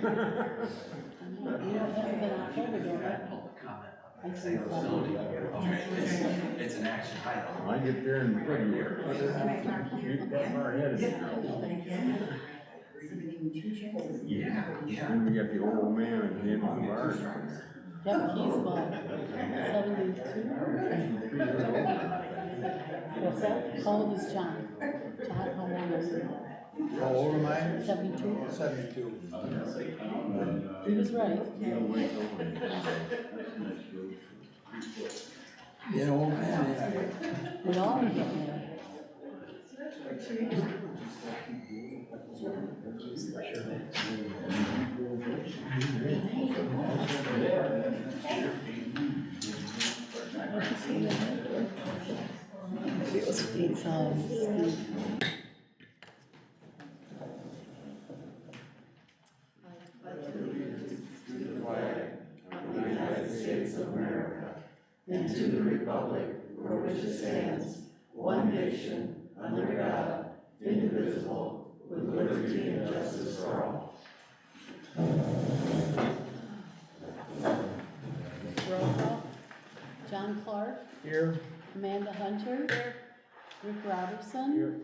happens in October, don't it? I see something. It's an action item. I get there in February. Get that far ahead of me. Yeah. Then we got the old man at the end of the bar. Yep, he's about 72. What's that? How old is John? John, how old are you? How old am I? 72. 72. He was right. Yeah, old man, yeah. We all get there. It's United States of America, and to the republic for which it stands, one nation, under God, indivisible, with liberty and justice for all. roll call. John Clark, Here. Amanda Hunter, Rick Robertson, Here.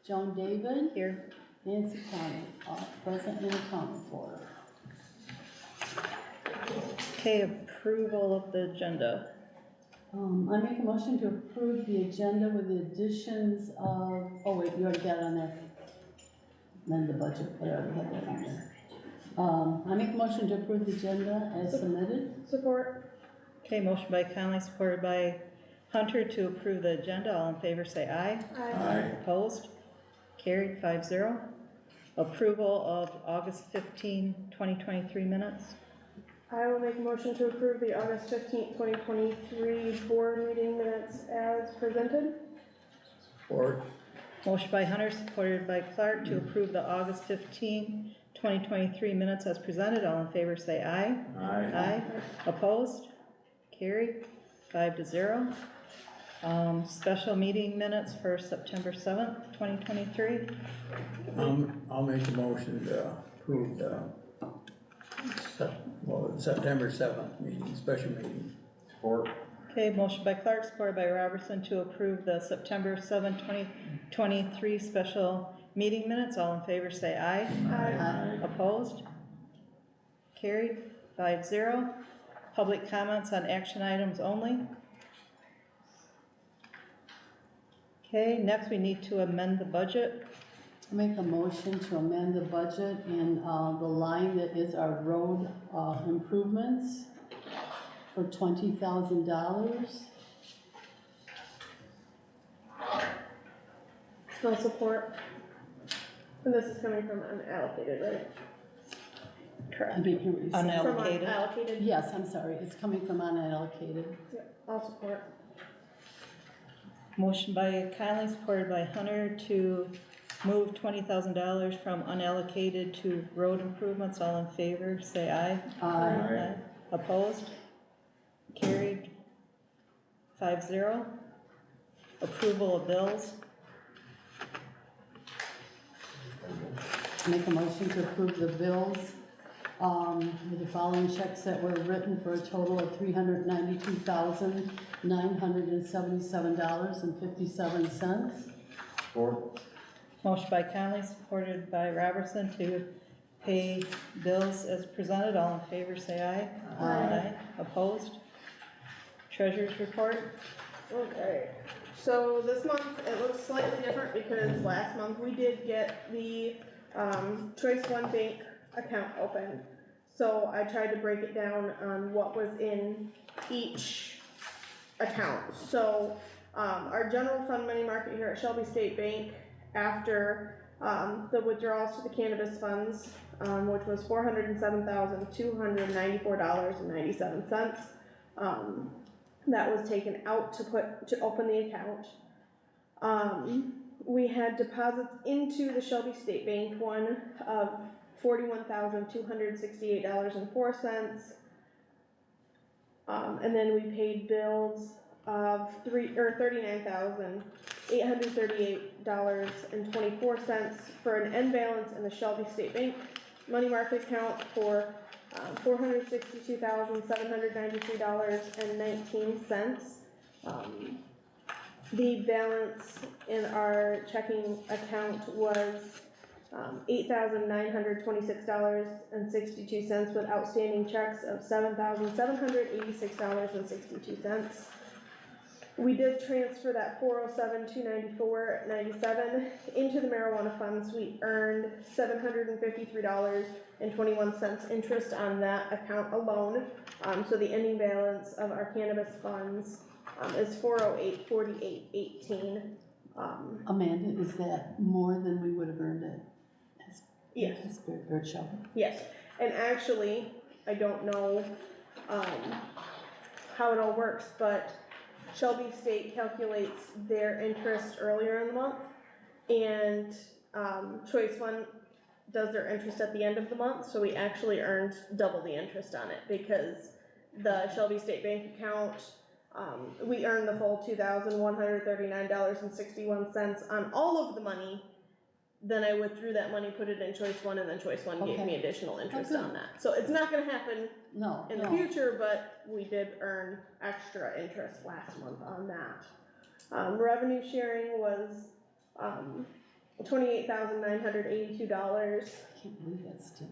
Joan David, Nancy Conley, all present and accounted for. Okay, approval of the agenda. I make a motion to approve the agenda with the additions of, oh wait, you already got it on there. Amend the budget, I already had that on there. I make a motion to approve the agenda as submitted. Support. Okay, motion by Conley, supported by Hunter to approve the agenda. All in favor say aye. Aye. Opposed? Carried 5-0. Approval of August 15, 2023 minutes. I will make a motion to approve the August 15th, 2023 board meeting minutes as presented. Support. Motion by Hunter, supported by Clark to approve the August 15, 2023 minutes as presented. All in favor say aye. Aye. Opposed? Carried 5-0. Special meeting minutes for September 7th, 2023. I'll make a motion to approve the September 7th meeting, special meeting. Support. Okay, motion by Clark, supported by Robertson to approve the September 7, 2023 special meeting minutes. All in favor say aye. Aye. Opposed? Carried 5-0. Public comments on action items only. Okay, next we need to amend the budget. Make a motion to amend the budget in the line that is our road improvements for $20,000. No support. And this is coming from unallocated, right? I didn't hear what you said. Unallocated. From unallocated? Yes, I'm sorry, it's coming from unallocated. Yeah, I'll support. Motion by Conley, supported by Hunter to move $20,000 from unallocated to road improvements. All in favor, say aye. Aye. Opposed? Carried 5-0. Approval of bills. Make a motion to approve the bills with the following checks that were written for a total of $392,977.57. Support. Motion by Conley, supported by Robertson to pay bills as presented. All in favor say aye. Aye. Opposed? Treasurer's report. Okay, so this month it looks slightly different because last month we did get the Choice One Bank account open. So I tried to break it down on what was in each account. So our general fund money market here at Shelby State Bank, after the withdrawals to the cannabis funds, which was $407,294.97. That was taken out to open the account. We had deposits into the Shelby State Bank one of $41,268.04. And then we paid bills of $39,838.24 for an end balance in the Shelby State Bank money market account for $462,793.19. The balance in our checking account was $8,926.62 with outstanding checks of $7,786.62. We did transfer that $407,294.97 into the marijuana funds. We earned $753.21 interest on that account alone. So the ending balance of our cannabis funds is $408.48.18. Amanda, is that more than we would have earned it? Yes. Bird show. Yes, and actually, I don't know, how it all works, but Shelby State calculates their interest earlier in the month, and, Choice One does their interest at the end of the month, so we actually earned double the interest on it, because the Shelby State Bank account, we earned the full $2,139.61 on all of the money. Then I withdrew that money, put it in Choice One, and then Choice One gave Okay. me additional interest good. on that. So it's not gonna happen No, in the no. future, but we did earn extra interest last month on that. Revenue sharing was, $28,982. I can't believe that's still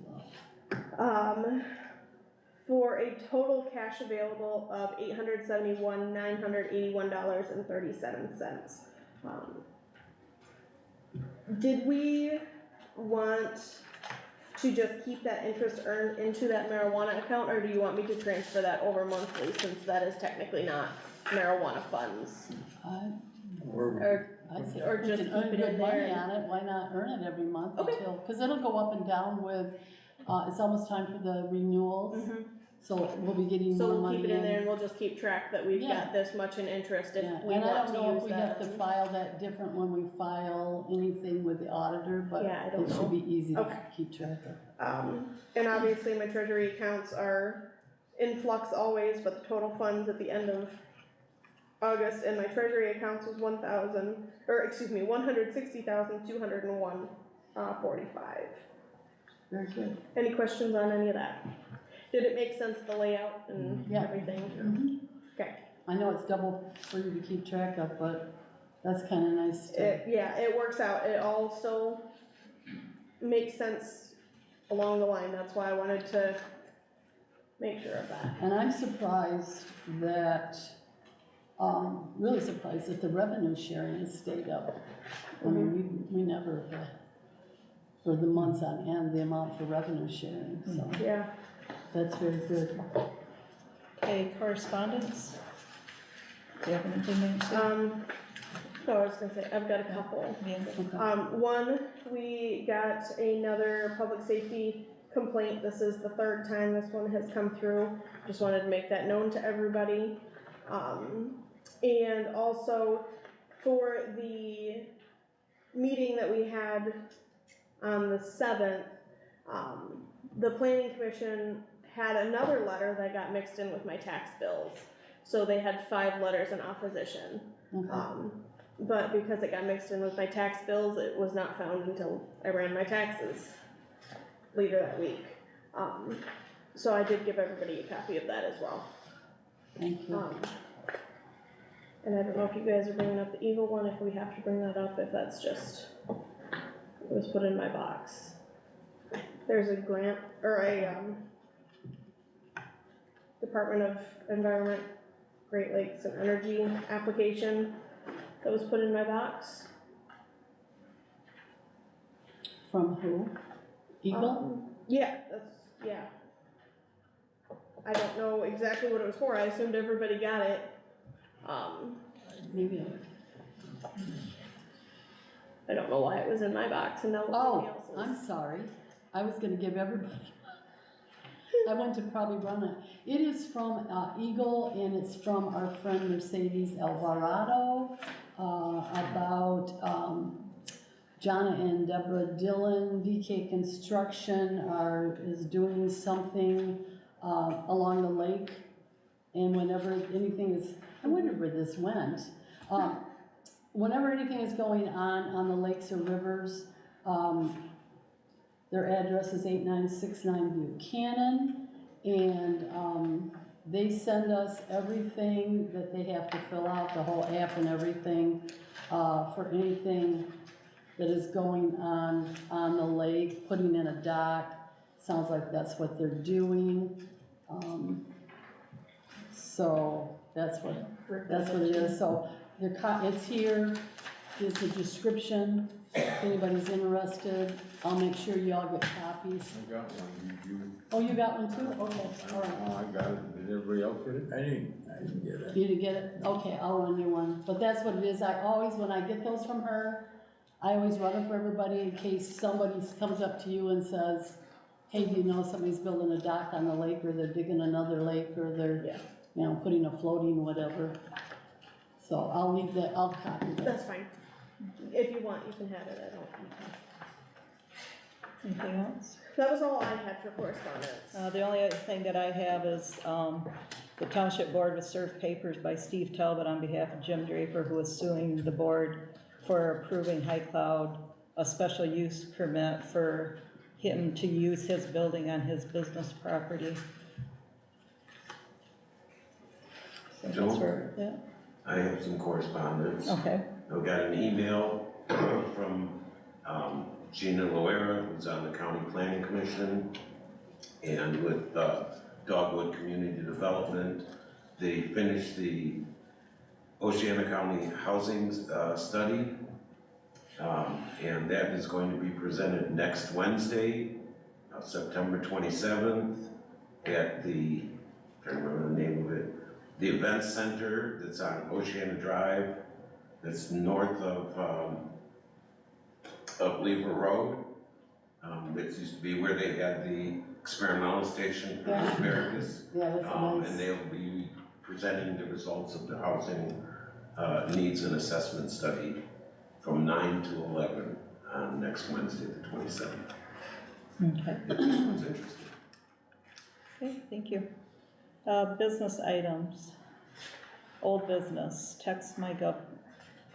up. For a total cash available of $871,981.37. Did we want to just keep that interest earned into that marijuana account, or do you want me to transfer that over monthly, since that is technically not marijuana funds? Or, I say, Or we just can earn keep it good in money there. on it, why not earn it every month Okay. until, cause it'll go up and down with, it's almost time for the renewals, so we'll be getting so more we'll money keep it in there and we'll just keep track that we've Yeah. got this much in interest if Yeah, we and I want don't to know if use we have that. to file that different when we file anything with the auditor, but Yeah, I don't it know. should be easy to Okay. keep track of. And obviously my treasury accounts are in flux always, but the total funds at the end of August in my treasury accounts was $160,201.45. Very good. Any questions on any of that? Did it make sense, the layout and Yeah. everything? Mhm. Okay. I know it's double for you to keep track of, but that's kinda nice to, It works out, it all still makes sense along the line, that's why I wanted to make sure of that. and I'm surprised that, really surprised that the revenue sharing has stayed up. I mean, we never, for the months on end, the amount for revenue sharing, so Yeah. that's very good. Okay, correspondence? Do you have anything to say? I was gonna say, I've got a couple. Yeah. One, we got another public safety complaint, this is the third time this one has come through, just wanted to make that known to everybody. And also, for the meeting that we had on the 7th, the planning commission had another letter that got mixed in with my tax bills. So they had 5 letters in opposition. Okay. But because it got mixed in with my tax bills, it was not found until I ran my taxes later that week. So I did give everybody a copy of that as well. Thank you. And I don't know if you guys are bringing up the Eagle one, if we have to bring that up, if that's just, it was put in my box. There's a grant, or a, Department of Environment, Great Lakes and Energy application that was put in my box. From who? Eagle? Yeah, yeah. I don't know exactly what it was for, I assumed everybody got it. Maybe. I don't know why it was in my box and now nobody Oh, else's. I'm sorry. I was gonna give everybody. I went to probably run it. It is from Eagle, and it's from our friend Mercedes Alvarado, about Jonna and Deborah Dillon. DK Construction is doing something along the lake, and whenever anything is, I wonder where this went. Whenever anything is going on the lakes or rivers, Their address is 8969 Buchanan, and they send us everything that they have to fill out, the whole app and everything, for anything that is going on the lake, putting in a dock. Sounds like that's what they're doing. So that's what it is. So it's here, is the description. If anybody's interested, I'll make sure you all get copies. I got one, Oh, you got one too? Okay, all right. I got it, did everybody else get it? I didn't get it. You didn't get it? Okay, I'll run you one. But that's what it is. I always, when I get those from her, I always run them for everybody in case somebody comes up to you and says, hey, do you know somebody's building a dock on the lake, or they're digging another lake, or they're, putting a floating whatever. So I'll leave that, I'll copy that. That's fine. If you want, you can have it, I don't. Anything else? That was all I had for correspondence. The only other thing that I have is, the Township Board was served papers by Steve Talbot on behalf of Jim Draper, who is suing the board for approving High Cloud a special use permit for him to use his building on his business property. So Joe? that's where, yeah, I have some correspondence. okay, I got an email from Gina Loera, who's on the County Planning Commission, and with Dogwood Community Development. They finished the Oceana County Housing Study, and that is going to be presented next Wednesday, September 27th, at the, I'm trying to remember the name of it, the Event Center that's on Oceana Drive, that's north of Lever Road. That used to be where they had the experimental station for Yeah. asparagus. Yeah, that's nice. And they'll be presenting the results of the housing needs and assessment study from 9 to 11 on next Wednesday, the 27th. okay, If anyone's interested. okay, thank you. Business items, old business, text mic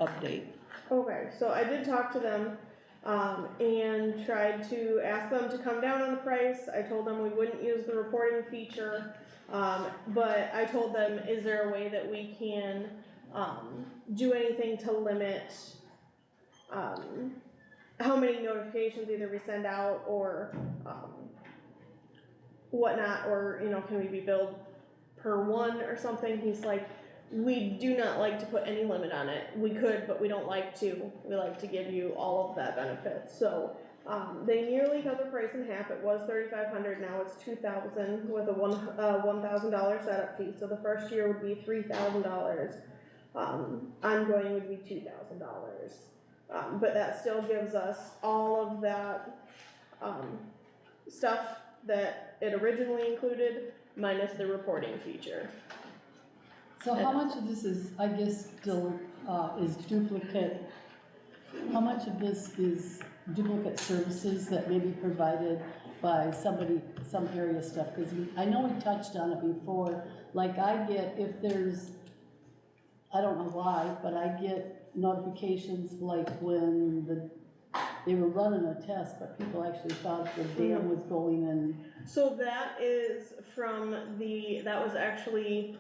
update. Okay, so I did talk to them, and tried to ask them to come down on the price. I told them we wouldn't use the reporting feature, but I told them, is there a way that we can, do anything to limit, how many notifications either we send out or, whatnot, or, can we be billed per one or something? He's like, we do not like to put any limit on it. We could, but we don't like to. We like to give you all of that benefit. So, they nearly cut the price in half. It was $3,500, now it's $2,000 with a $1,000 setup fee. So the first year would be $3,000. Ongoing would be $2,000. But that still gives us all of that, stuff that it originally included, minus the reporting feature. So how much of this is, I guess, still, is duplicate? How much of this is duplicate services that may be provided by somebody, some area stuff? Because I know we touched on it before, like I get, if there's, I don't know why, but I get notifications like when they were running a test, but people actually thought the dam was going in. So that is from that was actually,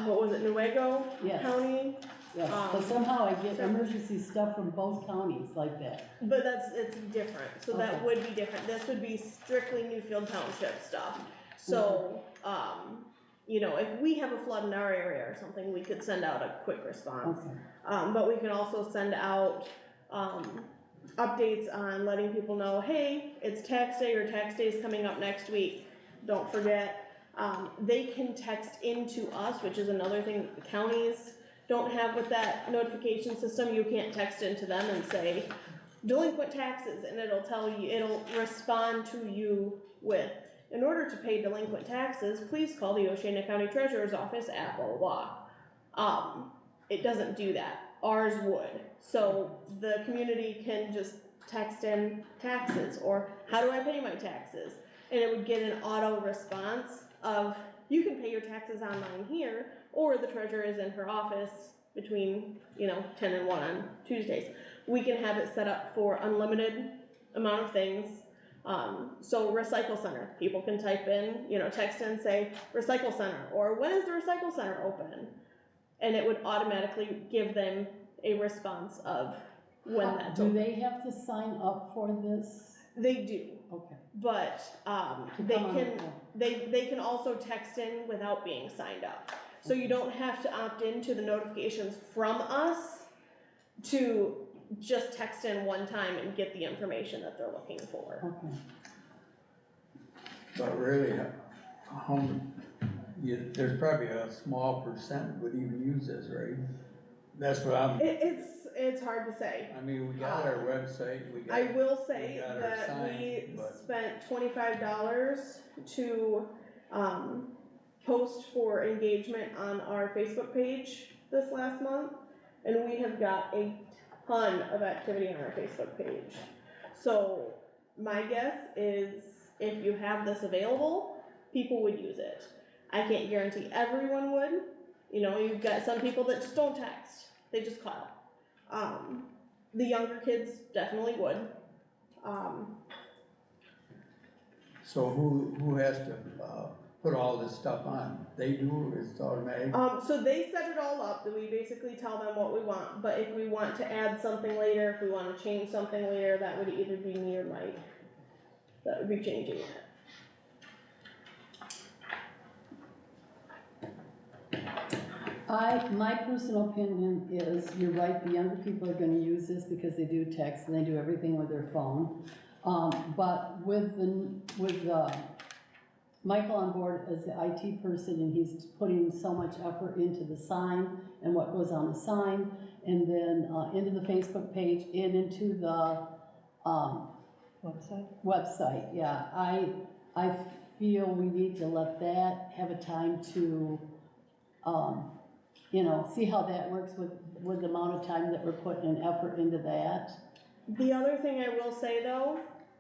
what was it, Newego Yes. County? Yes, but somehow I get emergency stuff from both counties like that. But it's different, so that Okay. would be different. This would be strictly Newfield Township stuff. So, if we have a flood in our area or something, we could send out a quick response. Okay. But we can also send out, updates on letting people know, hey, it's tax day, or tax day is coming up next week, don't forget. They can text into us, which is another thing that the counties don't have with that notification system. You can't text into them and say, delinquent taxes, and it'll respond to you with, in order to pay delinquent taxes, please call the Oceana County Treasurer's Office at blah, blah, blah. It doesn't do that. Ours would. So the community can just text in taxes, or how do I pay my taxes? And it would get an auto response of, you can pay your taxes online here, or the treasurer is in her office between, 10 and 1 on Tuesdays. We can have it set up for unlimited amount of things. So recycle center, people can type in, text in, say recycle center, or when is the recycle center open? And it would automatically give them a response of when that's Do open. they have to sign up for this? They do, Okay. but, To they come on the can, phone. they can also text in without being signed up. So you don't have to opt into the notifications from us to just text in one time and get the information that they're looking for. Okay. But really, there's probably a small percent would even use this, right? That's what It's hard to say. I mean, we got our website, I will say we got our that sign, we but- spent $25 to, post for engagement on our Facebook page this last month, and we have got a ton of activity on our Facebook page. So my guess is if you have this available, people would use it. I can't guarantee everyone would. You've got some people that just don't text, they just call. The younger kids definitely would. So who has to, put all this stuff on? They do, it's automatic? So they set it all up, that we basically tell them what we want, but if we want to add something later, if we wanna change something later, that would either be me or Mike. That would be changing it. My personal opinion is, you're right, the younger people are gonna use this because they do text and they do everything with their phone. But with Michael on board as the IT person, and he's putting so much effort into the sign and what goes on the sign, and then, into the Facebook page and into the, website, yeah. I feel we need to let that have a time to, see how that works with the amount of time that we're putting an effort into that. The other thing I will say though,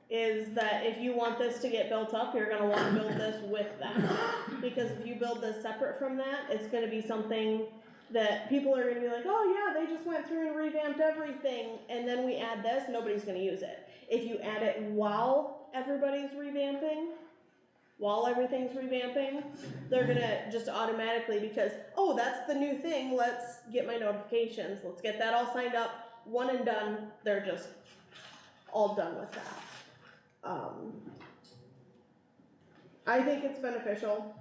is that if you want this to get built up, you're gonna wanna build this with that. Because if you build this separate from that, it's gonna be something that people are gonna be like, oh yeah, they just went through and revamped everything, and then we add this, nobody's gonna use it. If you add it while everybody's revamping, while everything's revamping, they're gonna just automatically, because, oh, that's the new thing, let's get my notifications, let's get that all signed up, one and done, they're just all done with that. I think it's beneficial.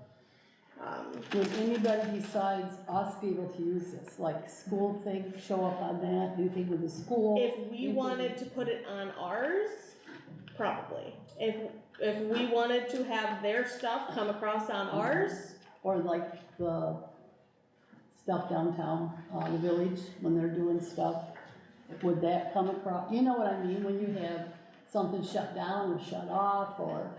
Would anybody besides us be able to use this, like school thing, show up on that, anything with the school? If we wanted to put it on ours, probably. If we wanted to have their stuff come across on ours, Or like the stuff downtown, the village, when they're doing stuff, would that come across, you know what I mean, when you have something shut down or shut off, or,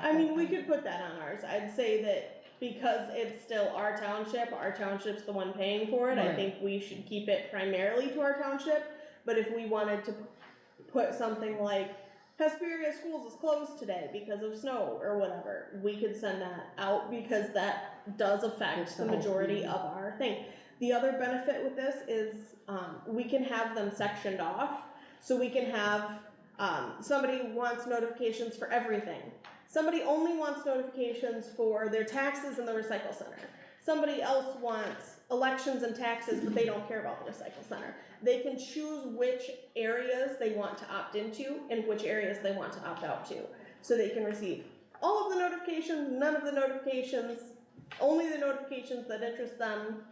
I mean, we could put that on ours. I'd say that because it's still our township's the one paying for it, I Right. think we should keep it primarily to our township. But if we wanted to put something like, Hesperia Schools is closed today because of snow or whatever, we could send that out because that does affect It's the the whole majority thing. of our thing. The other benefit with this is, we can have them sectioned off, so we can have, somebody wants notifications for everything. Somebody only wants notifications for their taxes in the recycle center. Somebody else wants elections and taxes, but they don't care about the recycle center. They can choose which areas they want to opt into and which areas they want to opt out to. So they can receive all of the notifications, none of the notifications, only the notifications that interest them,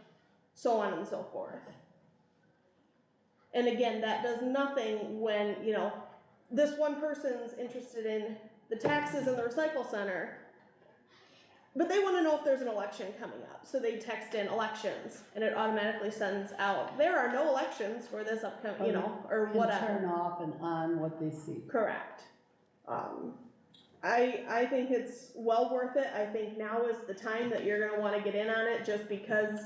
so on and so forth. And again, that does nothing when, this one person's interested in the taxes in the recycle center, but they want to know if there's an election coming up, so they text in elections, and it automatically sends out, there are no elections for this upcoming, or can whatever. turn off and on what they see. Correct. I think it's well worth it. I think now is the time that you're gonna wanna get in on it, just because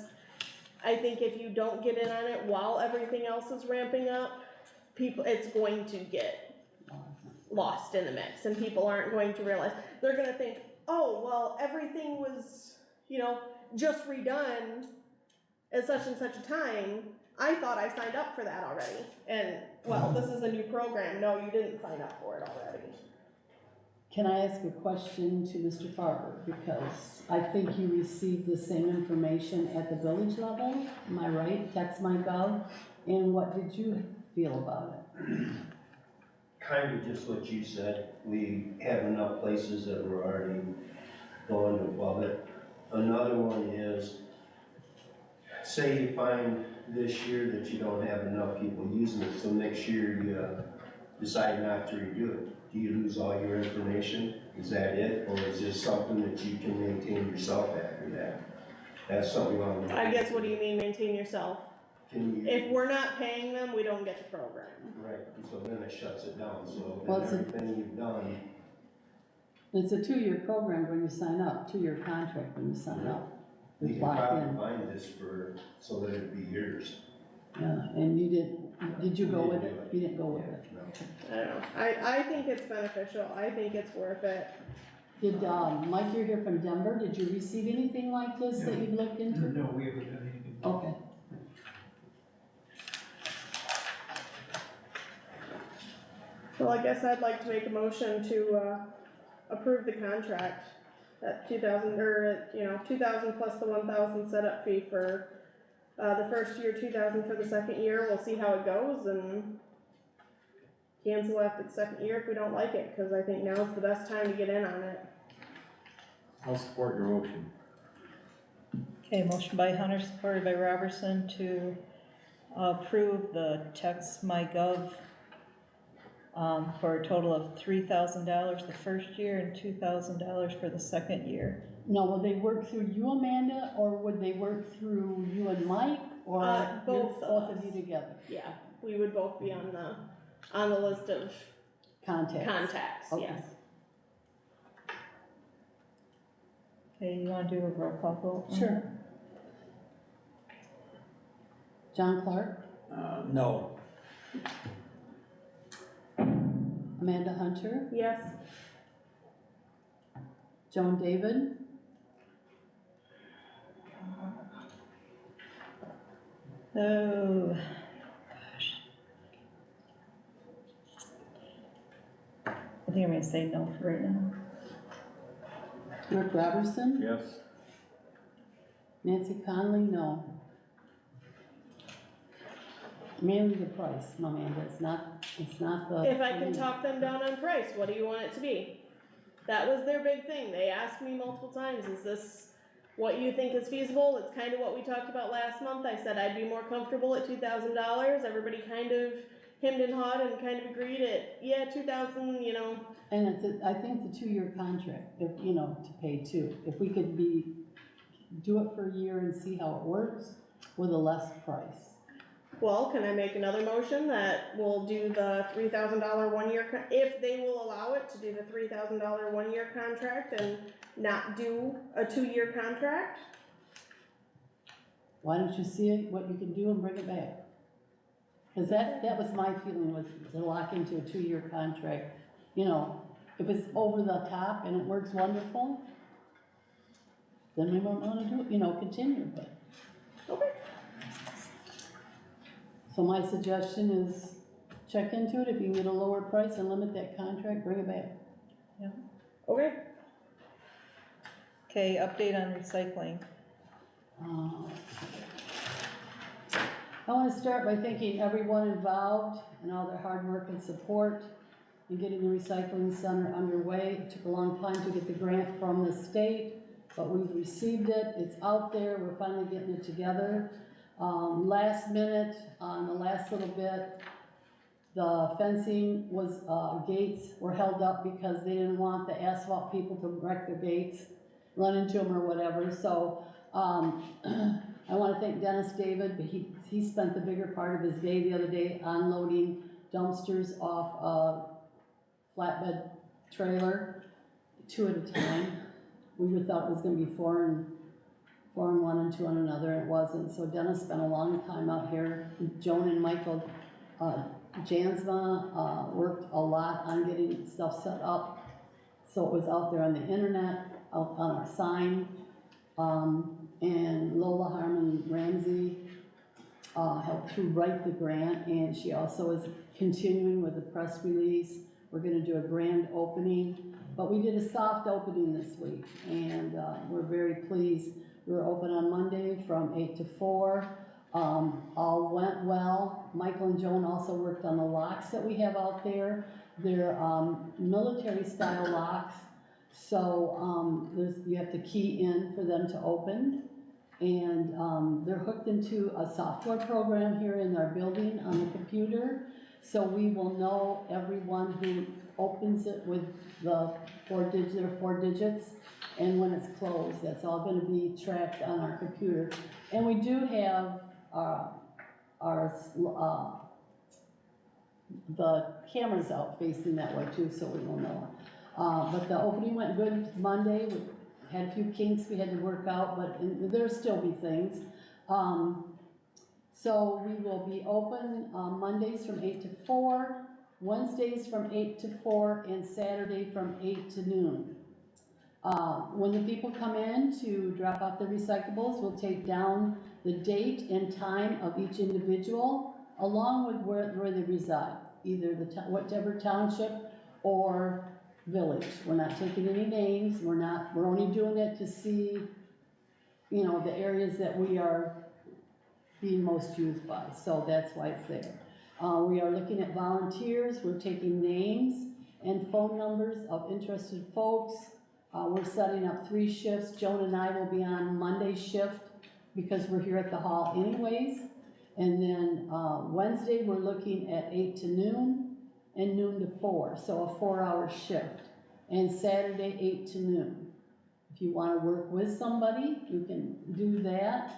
I think if you don't get in on it while everything else is ramping up, it's going to get lost in the mix, and people aren't going to realize, they're gonna think, oh, well, everything was, just redone at such and such a time, I thought I signed up for that already, and, well, this is a new program, no, you didn't sign up for it already. Can I ask a question to Mr. Farber? Because I think you received the same information at the village level, am I right? Text my gov, and what did you feel about it? Kind of just what you said, we have enough places that we're already going above it. Another one is, say you find this year that you don't have enough people using it, so next year you decide not to redo it. Do you lose all your information? Is that it? Or is this something that you can maintain yourself after that? That's something on. I guess, what do you mean maintain yourself? Can you? If we're not paying them, we don't get the program. Right, so then it shuts it down, so Well, then it's a- everything you've done, It's a 2-year program when you sign up, 2-year contract when you sign up. you It's can locked probably in, find this so that it'd be yours. yeah, and did you go with it? You didn't go with it. No. I don't know. I think it's beneficial. I think it's worth it. Did, Mike, you're here from Denver, did you receive anything like this that you've looked into? No, we haven't done anything. Okay. Well, I guess I'd like to make a motion to, approve the contract at 2,000, or, 2,000 plus the 1,000 setup fee for, the first year, 2,000 for the second year. We'll see how it goes and cancel after the second year if we don't like it, cause I think now's the best time to get in on it. I'll support your motion. Okay, motion by Hunter, supported by Robertson to approve the text MyGov for a total of $3,000 the first year and $2,000 for the second year. Now, will they work through you, Amanda, or would they work through you and Mike, or Both of both of us. you together? Yeah, we would both be on the list of Contacts? contacts, Okay. yes. Okay, you wanna do a roll call vote? Sure. John Clark, No. Amanda Hunter, Yes, Joan David, Oh, gosh. I think I'm gonna say no for right now. Rick Robertson, Yes. Nancy Conley, no. Mainly the price, Amanda, it's not the. if I can talk them down on price, what do you want it to be? That was their big thing. They asked me multiple times, is this what you think is feasible? It's kind of what we talked about last month. I said I'd be more comfortable at $2,000. Everybody kind of hemmed and hawed and kind of agreed at, yeah, 2,000, And I think the 2-year contract, if, to pay two, if we could do it for a year and see how it works with a less price. Well, can I make another motion that will do the $3,000 1-year, if they will allow it to do the $3,000 1-year contract and not do a 2-year contract? Why don't you see it, what you can do and bring it back? Cause that was my feeling, was to lock into a 2-year contract. If it's over the top and it works wonderful, then we won't wanna do it, continue, but. Okay. So my suggestion is check into it, if you can get a lower price and limit that contract, bring it back. Okay. Okay, update on recycling. I want to start by thanking everyone involved and all their hard work and support in getting the recycling center underway. It took a long time to get the grant from the state, but we've received it, it's out there, we're finally getting it together. Last minute, on the last little bit, the fencing was, gates were held up because they didn't want the asphalt people to wreck their gates, run into them or whatever, so, I wanna thank Dennis David, but he spent the bigger part of his day the other day unloading dumpsters off a flatbed trailer, 2 at a time. We would thought it was gonna be four and one and 2 on another, and it wasn't, so Dennis spent a long time out here. Joan and Michael, Jansma, worked a lot on getting stuff set up, so it was out there on the internet, out on our sign. And Lola Harmon Ramsey helped to write the grant, and she also is continuing with the press release. We're gonna do a grand opening But we did a soft opening this week, and we're very pleased. We were open on Monday from 8 to 4. All went well. Michael and Joan also worked on the locks that we have out there. They're military-style locks, so you have to key in for them to open. And they're hooked into a software program here in our building on the computer. So we will know everyone who opens it with the four digits, and when it's closed. That's all gonna be tracked on our computer. And we do have the cameras out facing that way too, so we will know. But the opening went good Monday. We had a few kinks we had to work out, but there'll still be things. So we will be open Mondays from 8 to 4, Wednesdays from 8 to 4, and Saturday from 8 to noon. When the people come in to drop off their recyclables, we'll take down the date and time of each individual, along with where they reside, either whatever township or village. We're not taking any names, we're only doing it to see, the areas that we are being most used by, so that's why it's there. We are looking at volunteers, we're taking names and phone numbers of interested folks. We're setting up 3 shifts. Joan and I will be on Monday shift because we're here at the hall anyways. And then Wednesday, we're looking at 8 to noon and noon to 4, so a 4-hour shift. And Saturday, 8 to noon. If you want to work with somebody, you can do that.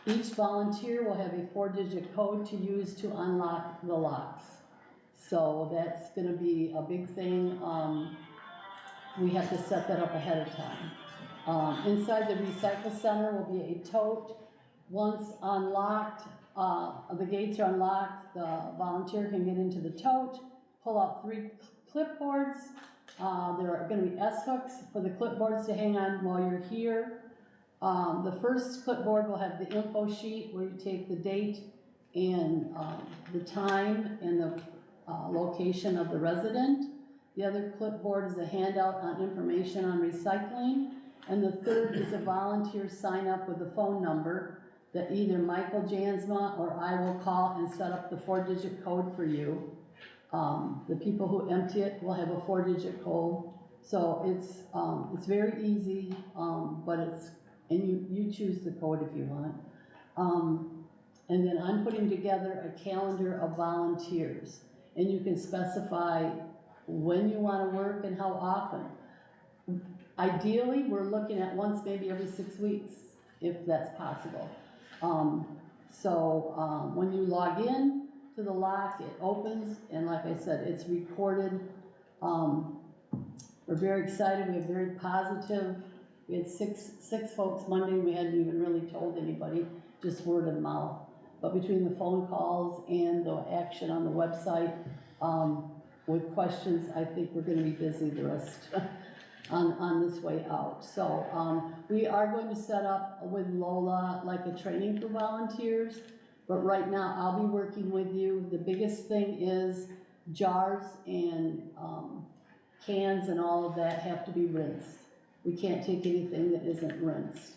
Each volunteer will have a 4-digit code to use to unlock the locks. So that's going to be a big thing. We have to set that up ahead of time. Inside the recycle center will be a tote. Once unlocked, the gates are unlocked, the volunteer can get into the tote, pull out 3 clipboards. There are going to be S-hooks for the clipboards to hang on while you're here. The first clipboard will have the info sheet where you take the date and the time and the location of the resident. The other clipboard is a handout on information on recycling. And the third is a volunteer sign up with a phone number that either Michael Jansma or I will call and set up the 4-digit code for you. The people who empty it will have a 4-digit code. So it's very easy, and you choose the code if you want. And then I'm putting together a calendar of volunteers, and you can specify when you want to work and how often. Ideally, we're looking at once, maybe every 6 weeks, if that's possible. When you log in to the lock, it opens, and like I said, it's recorded. We're very excited. We have very positive. We had six folks Monday. We hadn't even really told anybody, just word of mouth. But between the phone calls and the action on the website, with questions, I think we're going to be busy the rest on this way out. So we are going to set up with Lola like a training for volunteers, but right now I'll be working with you. The biggest thing is jars and cans and all of that have to be rinsed. We can't take anything that isn't rinsed.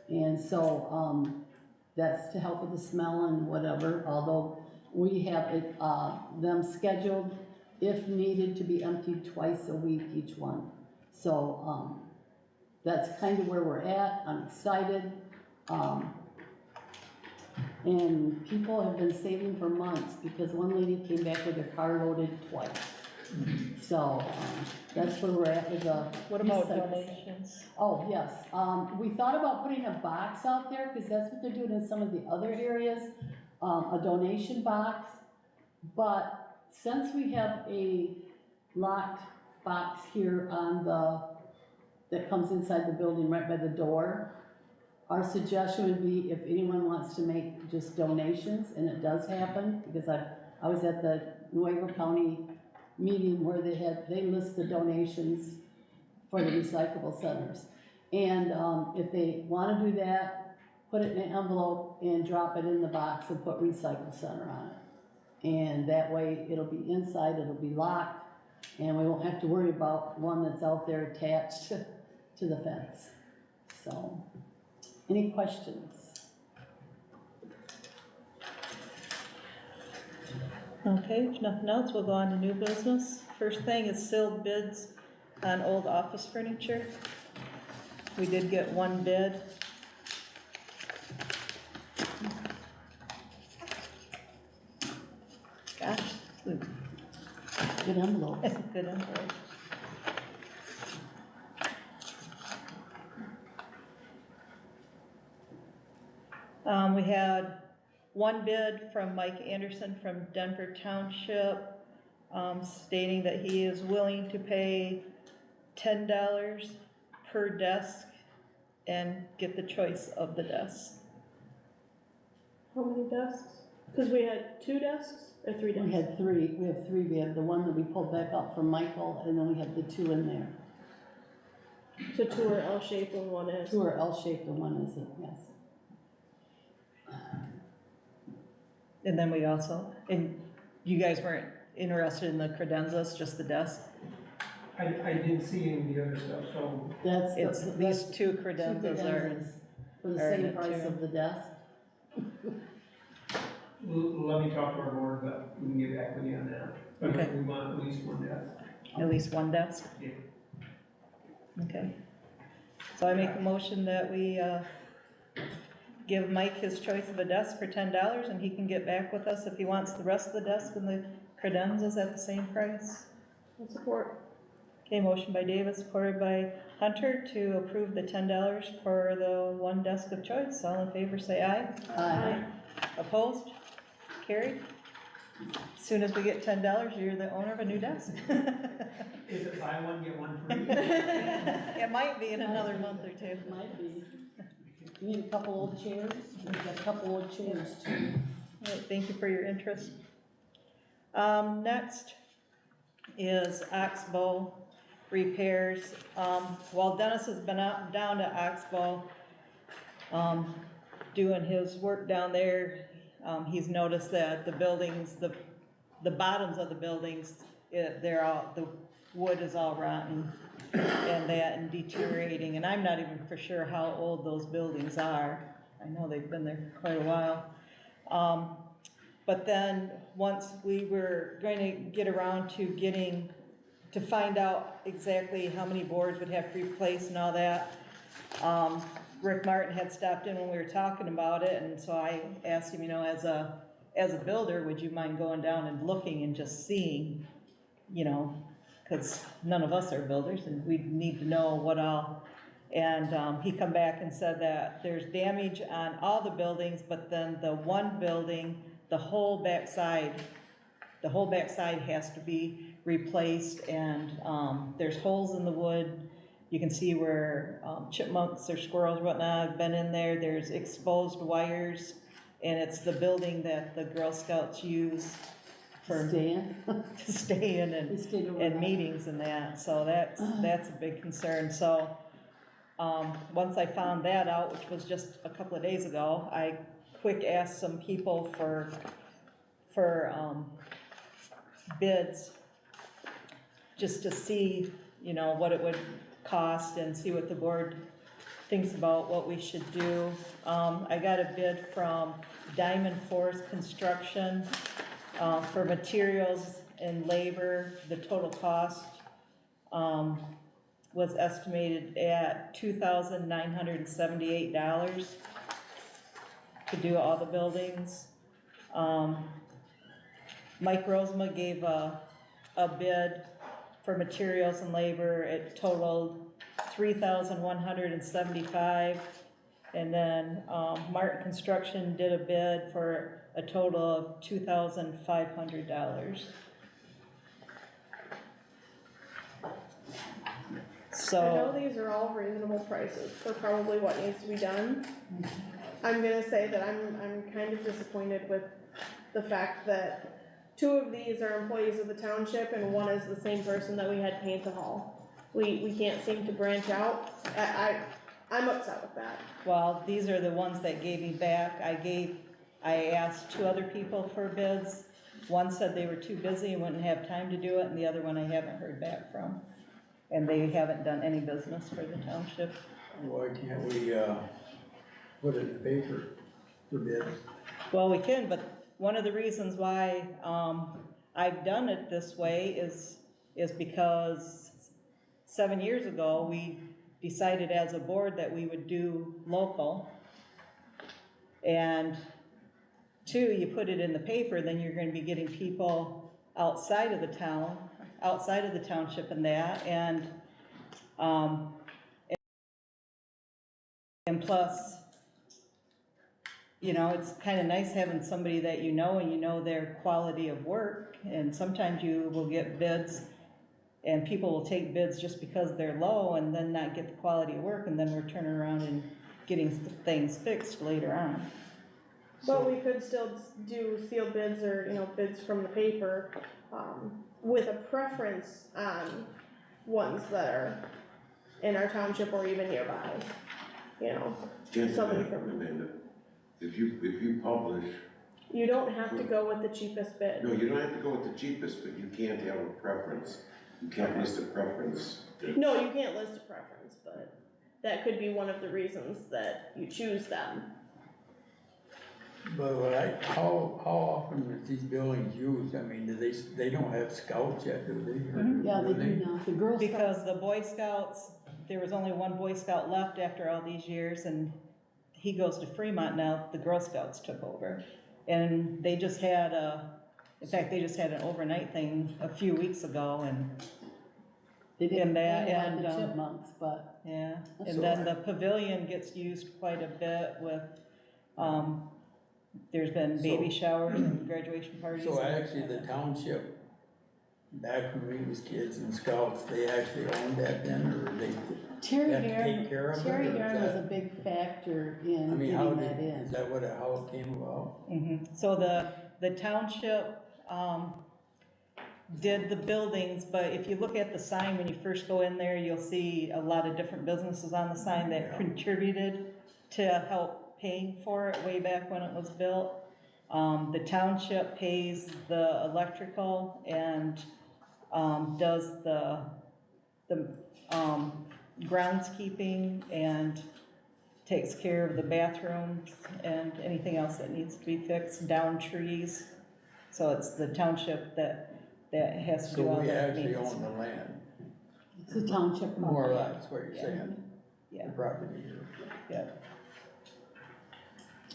And so that's to help with the smell and whatever, although we have them scheduled if needed to be emptied twice a week each one. So that's kind of where we're at. I'm excited. And people have been saving for months because one lady came back with her car loaded twice. So that's where we're at with the. What about donations? Oh, yes. We thought about putting a box out there because that's what they're doing in some of the other areas, a donation box. But since we have a locked box here that comes inside the building right by the door, our suggestion would be if anyone wants to make just donations, and it does happen, because I was at the Nuevo County meeting where they list the donations for the recyclable centers. And if they want to do that, put it in an envelope and drop it in the box and put recycle center on it. And that way it'll be inside, it'll be locked, And we won't have to worry about one that's out there attached to the fence. So, any questions? Okay, if nothing else, we'll go on to new business. First thing is sealed bids on old office furniture. We did get one bid. Gosh, Good envelope. good envelope. We had one bid from Mike Anderson from Denver Township, stating that he is willing to pay $10 per desk and get the choice of the desk. How many desks? Cause we had 2 desks or 3 desks? We have three, we have the one that we pulled back up from Michael, and then we have the 2 in there. So 2 are L-shaped and 1 is. 2 are L-shaped and 1 isn't, yes. And then we also, and you guys weren't interested in the credenzas, just the desk? I didn't see any of the other stuff, so That's, It's, the- these that's two 2 credenzas are, cadenzas for the are in same it price too. of the desk. let me talk to our board, but we can get back with you on that. But Okay. we want at least one desk. at least one desk? Yeah. Okay. So I make a motion that we, give Mike his choice of a desk for $10, and he can get back with us if he wants the rest of the desk and the credenzas at the same price. And support. Okay, motion by David, supported by Hunter to approve the $10 for the one desk of choice. All in favor, say aye. Aye. Opposed? Carried? As soon as we get $10, you're the owner of a new desk. Is it buy one, get one free? It might be in another month or two. Might be. You need a couple old chairs? We've got a couple old chairs too. All right, thank you for your interest. Next is Oxbow repairs. While Dennis has been out, down to Oxbow, doing his work down there, he's noticed that the buildings, the bottoms of the buildings, they're all, the wood is all rotten and that and deteriorating, and I'm not even for sure how old those buildings are. I know they've been there for quite a while. But then, once we were going to get around to find out exactly how many boards would have to be replaced and all that, Rick Martin had stopped in when we were talking about it, and so I asked him, as a builder, would you mind going down and looking and just seeing, because none of us are builders, and we need to know what all. And he come back and said that there's damage on all the buildings, but then the one building, the whole backside has to be replaced, and there's holes in the wood. You can see where chipmunks or squirrels or whatnot have been in there. There's exposed wires, and it's the building that the Girl Scouts use for Stay in. to stay in They stayed over and that. meetings and that, so that's a big concern. So, once I found that out, which was just a couple of days ago, I quick asked some people for bids, just to see, what it would cost and see what the board thinks about what we should do. I got a bid from Diamond Forest Construction, for materials and labor. The total cost, was estimated at $2,978 to do all the buildings. Mike Rosema gave a bid for materials and labor. It totaled $3,175. And then Martin Construction did a bid for a total of $2,500. I know So, these are all reasonable prices for probably what needs to be done. I'm gonna say that I'm kind of disappointed with the fact that 2 of these are employees of the township and 1 is the same person that we had paint the hall. We can't seem to branch out. I'm upset with that. well, these are the ones that gave me back. I asked 2 other people for bids, One said they were too busy and wouldn't have time to do it, and the other one I haven't heard back from. And they haven't done any business for the township. Why can't we, put it in the paper for bids? Well, we can, but one of the reasons why, I've done it this way is because 7 years ago, we decided as a board that we would do local. And two, you put it in the paper, then you're gonna be getting people outside of the town, outside of the township and that, and plus, you know, it's kinda nice having somebody that you know and you know their quality of work, and sometimes you will get bids and people will take bids just because they're low and then not get the quality of work, and then we're turning around and getting things fixed later on. But we could still do sealed bids or, you know, bids from the paper, with a preference on ones that are in our township or even nearby, you know. Somebody from, Amanda, if you publish, you don't have to go with the cheapest bid. no, you don't have to go with the cheapest, but you can't have a preference. You can't list a preference. No, you can't list a preference, but that could be one of the reasons that you choose them. But how often is these buildings used? I mean, they don't have scouts yet, do they? Or Yeah, they do now, the Girl Scouts. Because the Boy Scouts, there was only one Boy Scout left after all these years, and he goes to Fremont now, the Girl Scouts took over. And they just had in fact, they just had an overnight thing a few weeks ago, and They didn't and that- pay like and, the Chipmunks, but yeah, So and then the pavilion gets used quite a bit with, there's been baby showers and graduation parties. So actually, the township, back when we was kids and scouts, they actually owned that then, or they Terry have to take Heron, care of it? Terry or is Heron was that- a big factor I in mean, how getting did, that in. is that how it came about? So the township, did the buildings, but if you look at the sign, when you first go in there, you'll see a lot of different businesses on the sign that Yeah. contributed to help paying for it way back when it was built. The township pays the electrical and, does the groundskeeping and takes care of the bathrooms and anything else that needs to be fixed, down trees. So it's the township that has to do So all we that actually maintenance. own the land, It's a township more or property. less, what you're Yeah. saying, Yeah, the property. yeah.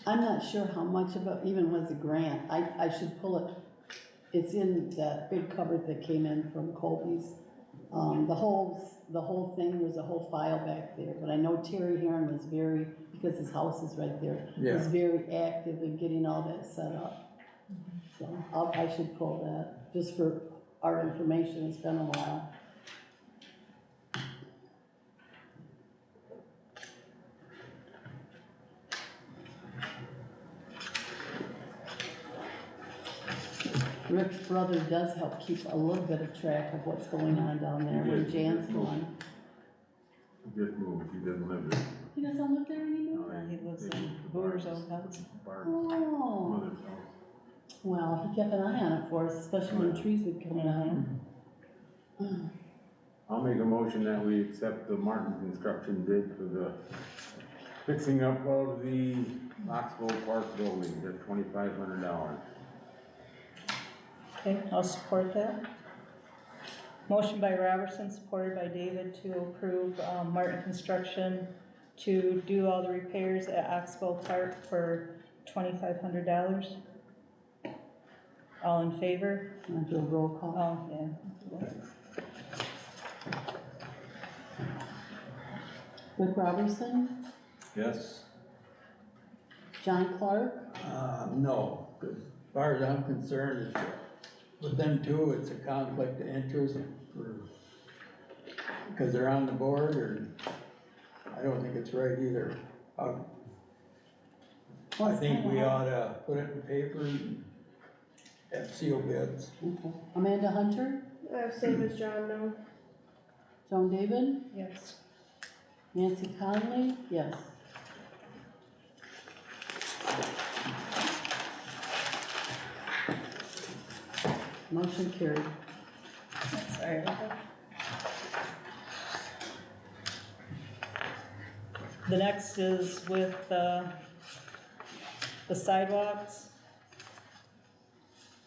I'm not sure how much of it even was a grant. I should pull it. It's in that big cupboard that came in from Colby's. The whole thing, there's a whole file back there, but I know Terry Heron was very, because his house is right there, Yeah. was very active in getting all that set up. So I should pull that, just for our information. It's been a while. Rick's brother does help keep a little bit of track of what's going on down there when Jan's gone. Just moved, he doesn't live there. He doesn't live there anymore? He lives in Booter's old house. Bart's Oh, mother's house. well, he kept an eye on it for us, especially when trees would come down. I'll make a motion that we accept the Martin construction bid for the fixing up of the Oxbow Park building, they're $2,500. Okay, I'll support that. Motion by Robertson, supported by David to approve, Martin Construction to do all the repairs at Oxbow Park for $2,500. All in favor? Want to do a roll call? Oh, yeah. Rick Robertson, Yes. John Clark, No, 'cause as far as I'm concerned, it's, with them two, it's a conflict of interest because they're on the board, or, I don't think it's right either. I think we ought to put it in the paper and have sealed bids. okay. Amanda Hunter, Same as John, no. Joan David, Yes. Nancy Conley, yes. motion carried. Sorry about that. The next is with the sidewalks.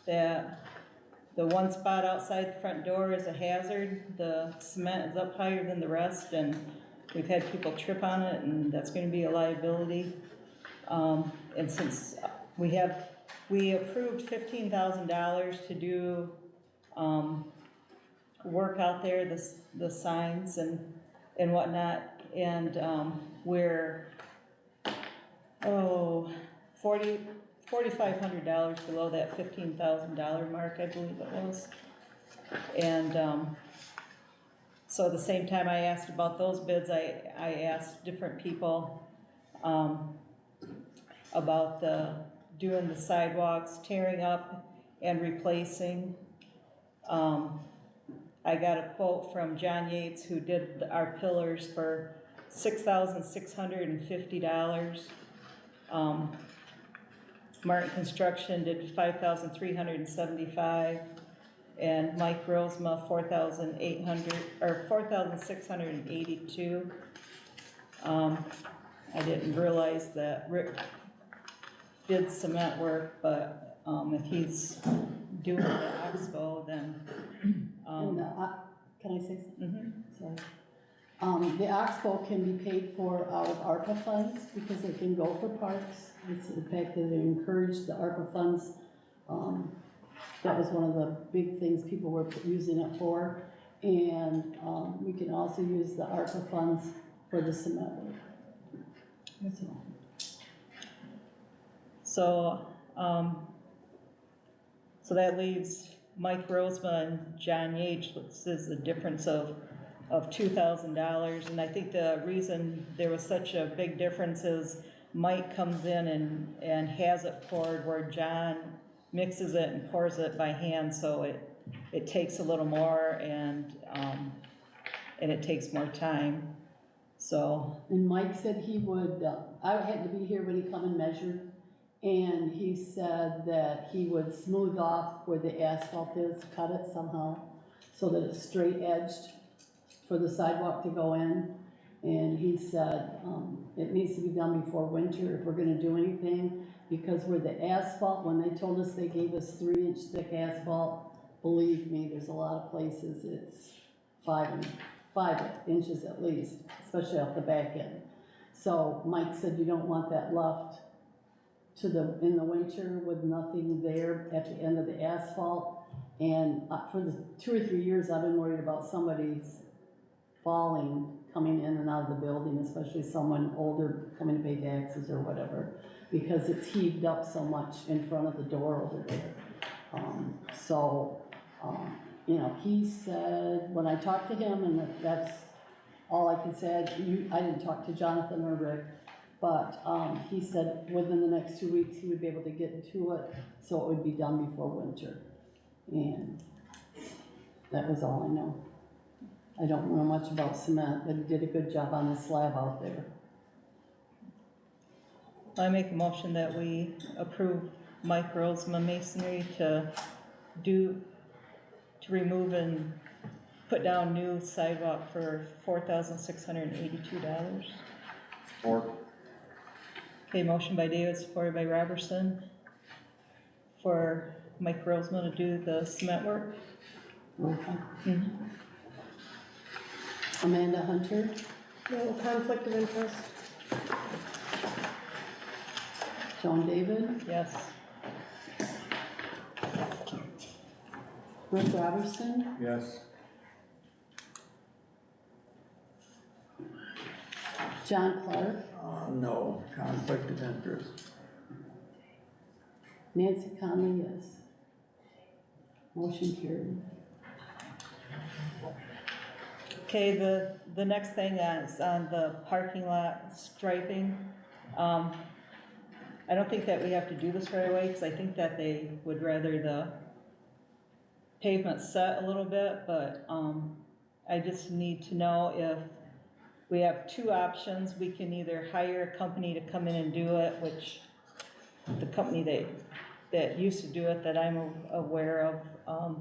That the one spot outside the front door is a hazard. The cement is up higher than the rest, and we've had people trip on it, and that's gonna be a liability. And since we approved $15,000 to do, work out there, the signs and whatnot, and, we're, $4,500 below that $15,000 mark, I believe it was. And, so at the same time I asked about those bids, I asked different people, about doing the sidewalks, tearing up and replacing. I got a quote from John Yates, who did our pillars, for $6,650. Martin Construction did $5,375, and Mike Rosema $4,682. I didn't realize that Rick did cement work, but if he's doing the expo, then And, can I say something? mhm. Sorry. The Oxbow can be paid for out of ARPA funds because it can go for parks. It's the fact that they encouraged the ARPA funds. That was one of the big things people were using it for. And, we can also use the ARPA funds for the cement work. So, so that leaves Mike Rosema and John Yates, which is the difference of $2,000. And I think the reason there was such a big difference is Mike comes in and has it poured, where John mixes it and pours it by hand, so it takes a little more, and it takes more time, so. And Mike said he would, I had to be here when he come and measured, and he said that he would smooth off where the asphalt is, cut it somehow, so that it's straight edged for the sidewalk to go in. And he said, it needs to be done before winter if we're gonna do anything, because where the asphalt, when they told us they gave us 3-inch thick asphalt, believe me, there's a lot of places it's 5 inches at least, especially off the back end. So Mike said you don't want that left in the winter with nothing there at the end of the asphalt. And for the 2 or 3 years, I've been worried about somebody's falling, coming in and out of the building, especially someone older coming to pay taxes or whatever, because it's heaved up so much in front of the door over there. You know, he said, when I talked to him, and that's all I can say, I didn't talk to Jonathan or Rick, but he said within the next 2 weeks, he would be able to get to it, so it would be done before winter. And that was all I know. I don't know much about cement, but he did a good job on the slab out there. I make a motion that we approve Mike Rosema Masonry to remove and put down new sidewalk for $4,682. Support. Okay, motion by David, supported by Robertson, for Mike Rosema to do the cement work. Roll call. Mhm. Amanda Hunter, No conflict of interest. Joan David, Yes. Rick Robertson, Yes. John Clark, No, conflict of interest. Nancy Conley, yes. Motion carried. Okay, the next thing is on the parking lot striping. I don't think that we have to do this right away, because I think that they would rather the pavement set a little bit, but I just need to know if we have 2 options. We can either hire a company to come in and do it, which the company they that used to do it that I'm aware of,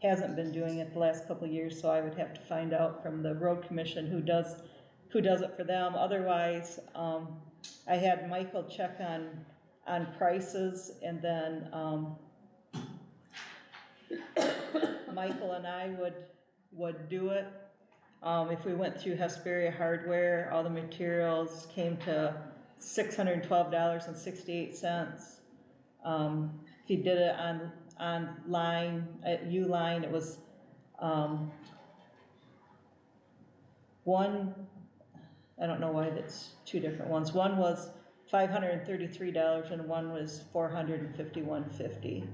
hasn't been doing it the last couple of years, so I would have to find out from the road commission who does it for them. Otherwise, I had Michael check on prices, and then, Michael and I would do it. If we went through Hesperia Hardware, all the materials came to $612.68. If you did it online at Uline, it was, one, I don't know why that's two different ones. One was $533 and one was $451.50.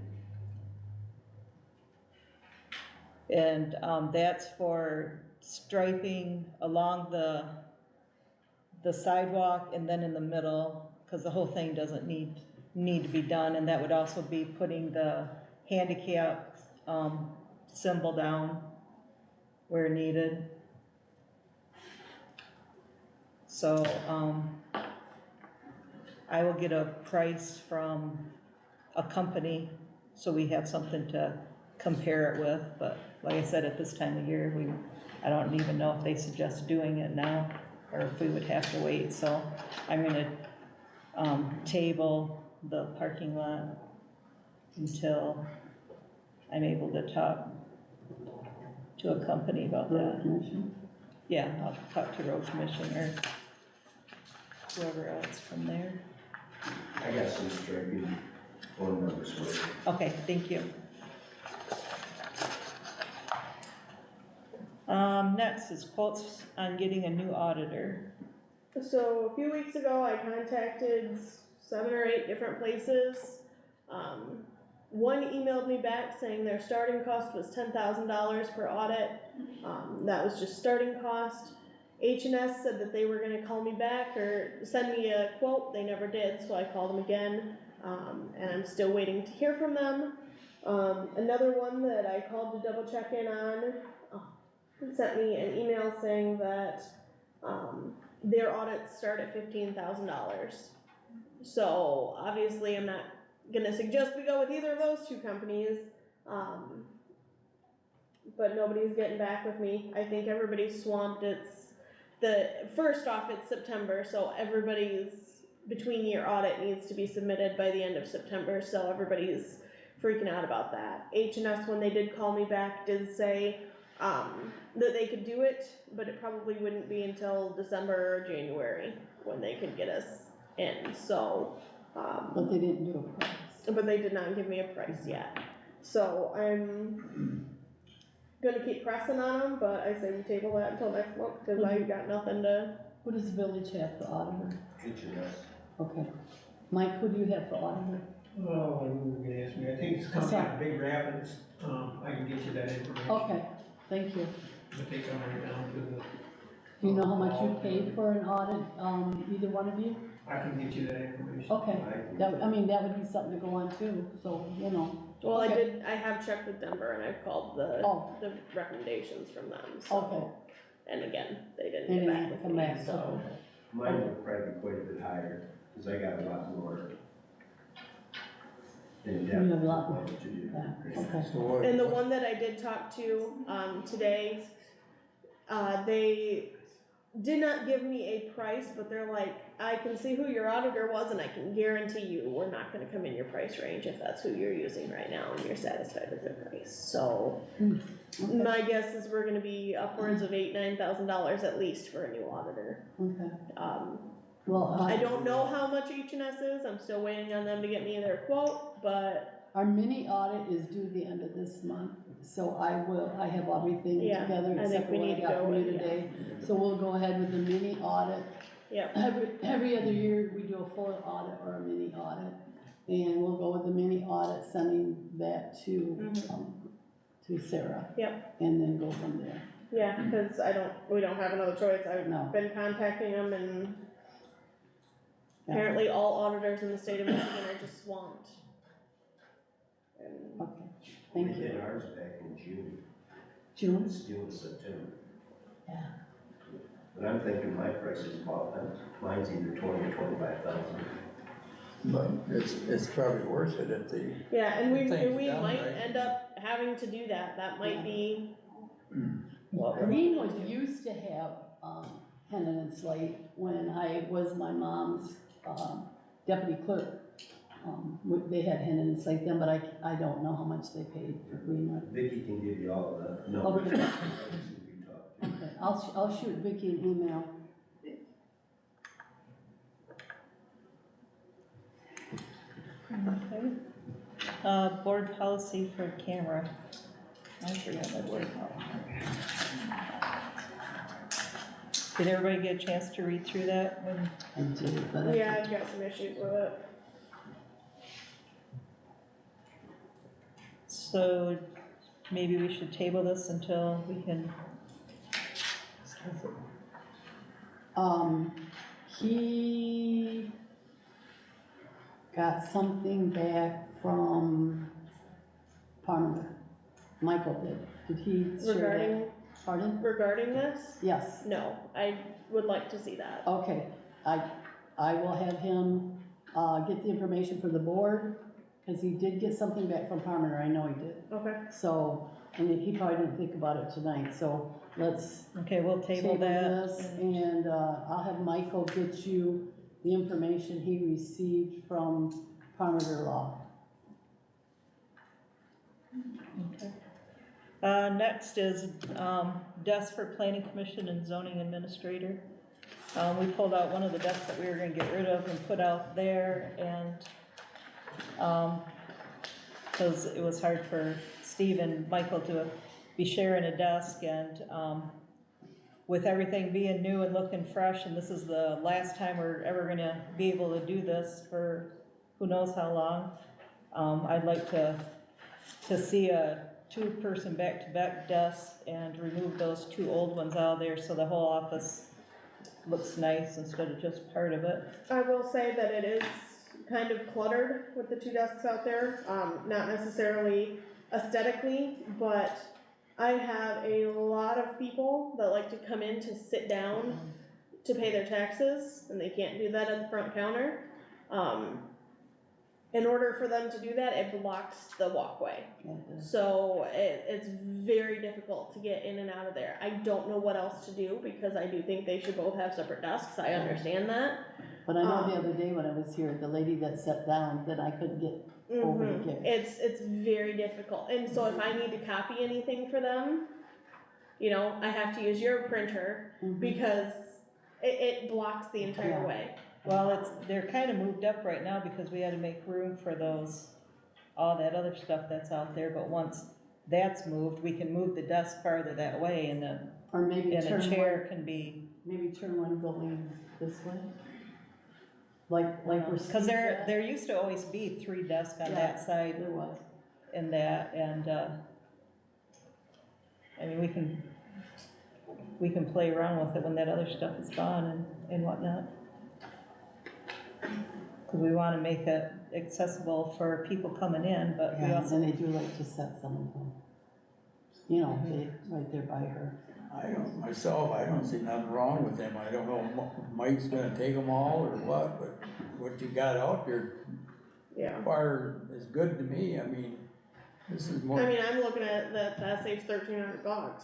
And that's for striping along the sidewalk and then in the middle, because the whole thing doesn't need to be done, and that would also be putting the handicap symbol down where needed. So I will get a price from a company so we have something to compare it with, but like I said, at this time of year, I don't even know if they suggest doing it now or if we would have to wait, so I'm gonna table the parking lot until I'm able to talk to a company about Road that. commission. Yeah, I'll talk to road commission or whoever else from there. I got some striping phone numbers for you. Okay, thank you. Next is quotes on getting a new auditor. So a few weeks ago, I contacted 7 or 8 different places. One emailed me back saying their starting cost was $10,000 per audit. That was just starting cost. H&S said that they were gonna call me back or send me a quote. They never did, so I called them again, and I'm still waiting to hear from them. Another one that I called to double check in on, sent me an email saying that, their audits start at $15,000. So obviously I'm not gonna suggest we go with either of those 2 companies, but nobody's getting back with me. I think everybody's swamped. First off, it's September, so everybody's between year audit needs to be submitted by the end of September, so everybody's freaking out about that. H&S, when they did call me back, did say, that they could do it, but it probably wouldn't be until December or January when they could get us in, so, But they didn't do a price. but they did not give me a price yet. So I'm gonna keep pressing on them, but I say we table that until next month, cause I got nothing to. Who does the village have for auditor? H&S. Okay. Mike, who do you have for auditor? Oh, you're gonna ask me, I think it's coming out of Big Rapids, I can get you that information. Okay, thank you. But they come right down to the. Do you know how much you paid for an audit, either one of you? I can get you that information. Okay, that would be something to go on too, so, you know. Well, Okay. I have checked with Denver and I've called the recommendations from them, so. Okay. And again, they didn't They get didn't back with come me, back, so. Mine would probably be quite a bit higher, cause I got a lot more. In depth. You have a lot more. to do. Yeah, okay. So what? And the one that I did talk to, today, they did not give me a price, but they're like, I can see who your auditor was and I can guarantee you, we're not gonna come in your price range if that's who you're using right now and you're satisfied with their price, so. Okay. My guess is we're gonna be upwards of $8,000-9,000 at least for a new auditor. Okay, Um, well, I don't know how much H&S is, I'm still waiting on them to get me their quote, but our mini audit is due the end of this month, so I have everything Yeah, together I except think for we what I need to got go from you with, yeah. today. So we'll go ahead with the mini audit. Yep. Every other year, we do a full audit or a mini audit, and we'll go with the mini audit, sending that to Sarah. Yep. And then go from there. Yeah, cause we don't have another choice, No. I've been contacting them and Yeah. apparently all auditors in the state of Michigan are just swamped. And Okay, We thank you. did ours back in June. June? It's due in September. Yeah. But I'm thinking my price is about, mine's either 20 or 25,000. But it's probably worth it if they, Yeah, and we Things done might right. end up having to do that, that might be, Greenwood used to have, Hennon and Slate when I was my mom's, deputy clerk. They had Hennon and Slate then, but I don't know how much they paid for Greenwood. Vicky can give you all of that. No. Okay. Okay, I'll shoot Vicky an email. Okay. Board policy for camera. I forgot that word. Did everybody get a chance to read through that? I do, but yeah, I've got some issues with it. So maybe we should table this until we can. He got something back from Parliament. Michael did. Did he share Regarding, that? Pardon? regarding this, Yes. no, I would like to see that. Okay, I will have him, get the information for the board, cause he did get something back from Parliament, I know he did. Okay. So, and he probably didn't think about it tonight, so let's Okay, we'll table that. this, and, I'll have Michael get you the information he received from Parliament Law. Okay. Next is, desk for planning commission and zoning administrator. We pulled out one of the desks that we were gonna get rid of and put out there, and, cause it was hard for Steve and Michael to be sharing a desk, and, with everything being new and looking fresh, and this is the last time we're ever gonna be able to do this for who knows how long, I'd like to see a two-person back-to-back desk and remove those two old ones out of there so the whole office looks nice instead of just part of it. I will say that it is kind of cluttered with the two desks out there, not necessarily aesthetically, but I have a lot of people that like to come in to sit down to pay their taxes, and they can't do that at the front counter. In order for them to do that, it blocks the walkway. So it's very difficult to get in and out of there. I don't know what else to do, because I do think they should both have separate desks, I understand that. But I know the other day when I was here, the lady that sat down, that I couldn't get over to get. It's very difficult, and so if I need to copy anything for them, you know, I have to use your printer, because it blocks the entire Yeah. way. Well, they're kind of moved up right now because we had to make room for all that other stuff that's out there, but once that's moved, we can move the desk farther that way, and Or maybe a turn chair one, can be, maybe turn one going this way. Like we're. cause there used to always be 3 desks on that side There was. and that, and, I mean, we can play around with it when that other stuff is gone and whatnot. Cause we wanna make it accessible for people coming in, but we Yeah, also. and they do like to set some of them. You know, they, right there by her. I don't see nothing wrong with them. I don't know if Mike's gonna take them all or what, but what you got out there, Yeah. fire is good to me. I mean, this is more, I mean, I'm looking at that saves $1,300.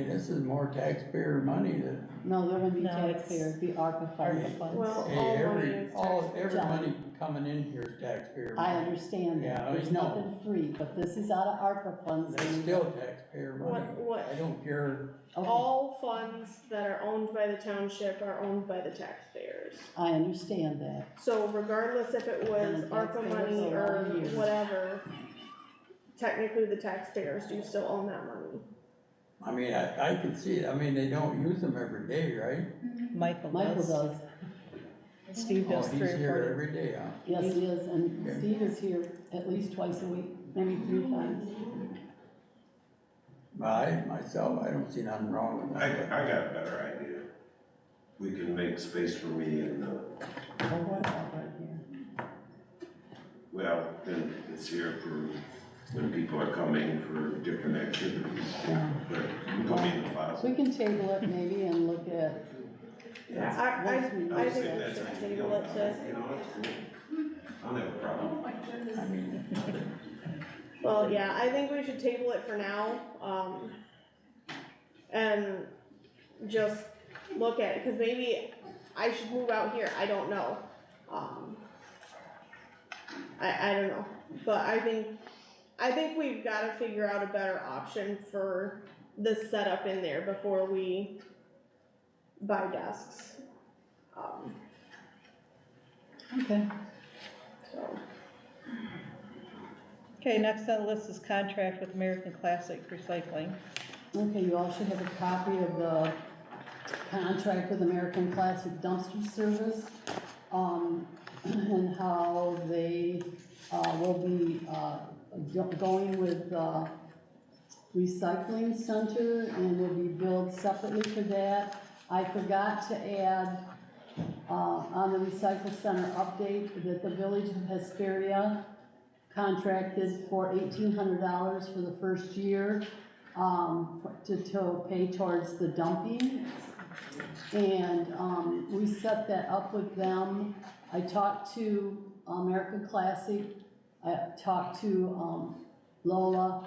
this is more taxpayer money that, No, there wouldn't be No, it's taxpayers, it'd be ARPA funds. ARPA funds. Well, hey, all money every is taxpayer. every money coming in here is taxpayer money. I understand Yeah, that, I there's know. nothing free, but this is out of ARPA funds. That's and- still taxpayer money. What- I don't care. Okay, All funds that are owned by the township are owned by the taxpayers. I understand that. So regardless if it was And the ARPA money taxpayers or are all used. whatever, technically the taxpayers do still own that money. I mean, I can see it. I mean, they don't use them every day, right? Michael Michael does. does, Steve Oh, does 3 he's or 4 here days. every day, huh? yes, he is, and Okay. Steve is here at least twice a week, maybe 3 times. Myself, I don't see nothing wrong with I that. got a better idea. We can make space for me in the, Oh, what about right here? well, then it's here for when people are coming for different activities. Yeah. But you put me in the So closet. we can table it maybe and look at, Yeah, I Once we think use we that, should table it to, You know, I don't have a problem. I mean, Well, yeah, I think we should table it for now, and just look at it, cause maybe I should move out here, I don't know. I don't know, but I think we've gotta figure out a better option for this setup in there before we buy desks. Okay. So, Okay, next on the list is contract with American Classic Recycling. Okay, you all should have a copy of the contract with American Classic Dumpster Service, and how they, will be, going with, recycling center and will be billed separately for that. I forgot to add, on the recycle center update that the Village of Hesperia contracted for $1,800 for the first year, to pay towards the dumping. And, we set that up with them. I talked to American Classic, I talked to, Lola,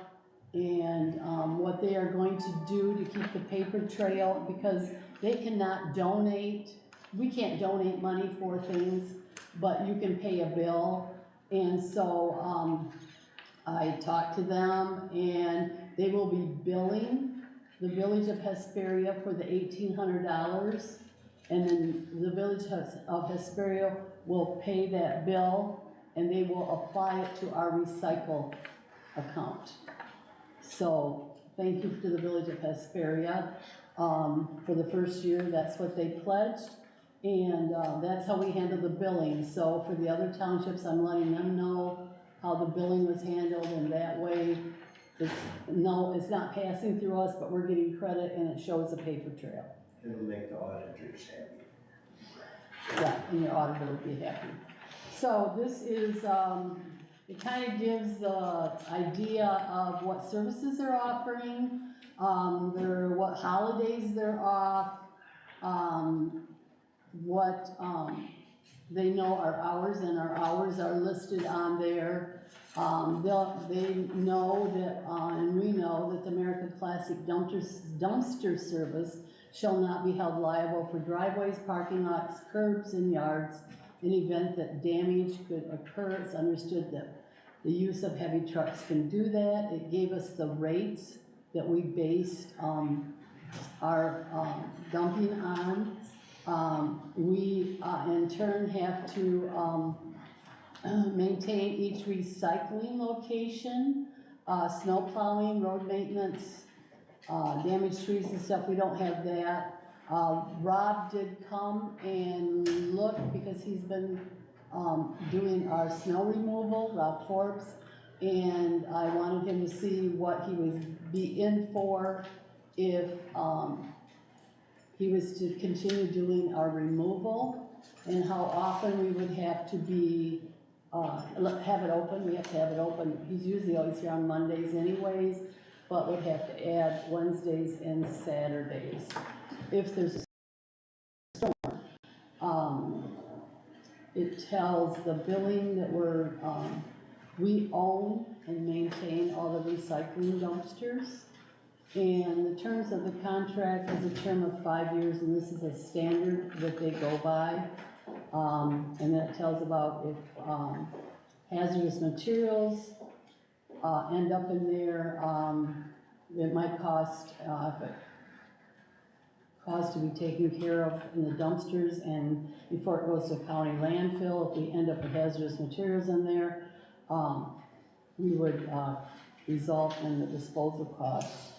and, what they are going to do to keep the paper trail, because they cannot donate, we can't donate money for things, but you can pay a bill. And so, I talked to them, and they will be billing the Village of Hesperia for the $1,800, and then the Village of Hesperia will pay that bill, and they will apply it to our recycle account. So, thank you to the Village of Hesperia, for the first year. That's what they pledged, and, that's how we handle the billing. So for the other townships, I'm letting them know how the billing was handled, and that way, it's not passing through us, but we're getting credit, and it shows a paper trail. It'll make the auditors happy. Yeah, and your auditor will be happy. So this is, it kind of gives the idea of what services they're offering, what holidays they're off, what, they know our hours, and our hours are listed on there. They know that, and we know that the American Classic Dumpster Service shall not be held liable for driveways, parking lots, curbs, and yards. In event that damage could occur, it's understood that the use of heavy trucks can do that. It gave us the rates that we based, our, dumping on. We, in turn, have to, maintain each recycling location, snow plowing, road maintenance, damaged trees and stuff. We don't have that. Rob did come and look, because he's been, doing our snow removal, Rob Forbes, and I wanted him to see what he would be in for if, he was to continue doing our removal, and how often we would have to be, have it open. We have to have it open. He's usually always here on Mondays anyways, but would have to add Wednesdays and Saturdays if there's a storm. It tells the billing that we own and maintain all the recycling dumpsters. And the terms of the contract is a term of 5 years, and this is a standard that they go by. And that tells about if hazardous materials end up in there, it might cost, if it costs to be taken care of in the dumpsters, and before it goes to county landfill, if we end up with hazardous materials in there, we would result in the disposal costs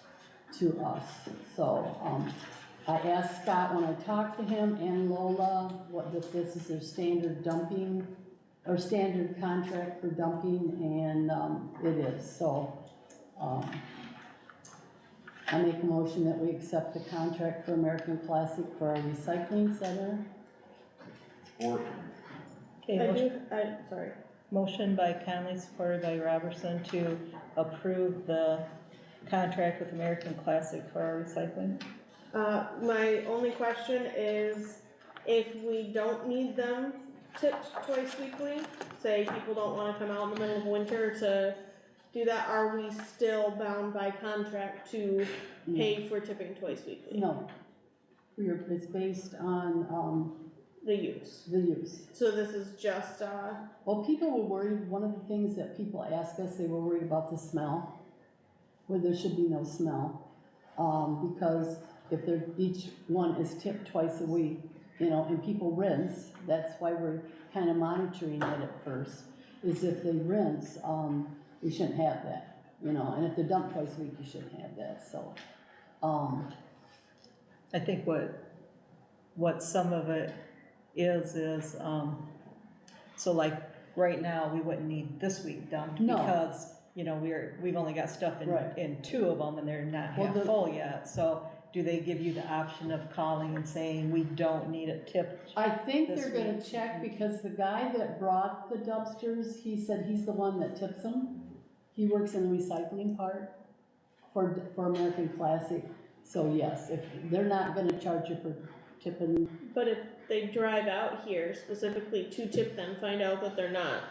to us. So I asked Scott when I talked to him, and Lola, if this is their standard dumping or standard contract for dumping, and it is. So I make a motion that we accept the contract for American Classic for our recycling center. Or, Okay, sorry. motion by Conley, supported by Robertson, to approve the contract with American Classic for our recycling. My only question is, if we don't need them tipped twice weekly, say people don't wanna come out in the middle of winter to do that, are we still bound by contract to pay for tipping twice weekly? No. It's based on, The use. the use. So this is just, Well, people were worried, one of the things that people asked us, they were worried about the smell, where there should be no smell. Because if they're, each one is tipped twice a week, you know, and people rinse, that's why we're kind of monitoring it at first, is if they rinse, we shouldn't have that, you know, and if they're dumped twice a week, you shouldn't have that, so. I think what some of it is, so like, right now, we wouldn't need this week dumped, No. because, you know, we've only got stuff Right. in 2 of them, and they're not Well, half full yet, so do they give you the option of calling and saying, we don't need it tipped? I think This they're gonna week. check, because the guy that brought the dumpsters, he said he's the one that tips them. He works in the recycling part for American Classic, so yes, if, they're not gonna charge you for tipping. but if they drive out here specifically to tip them, find out that they're not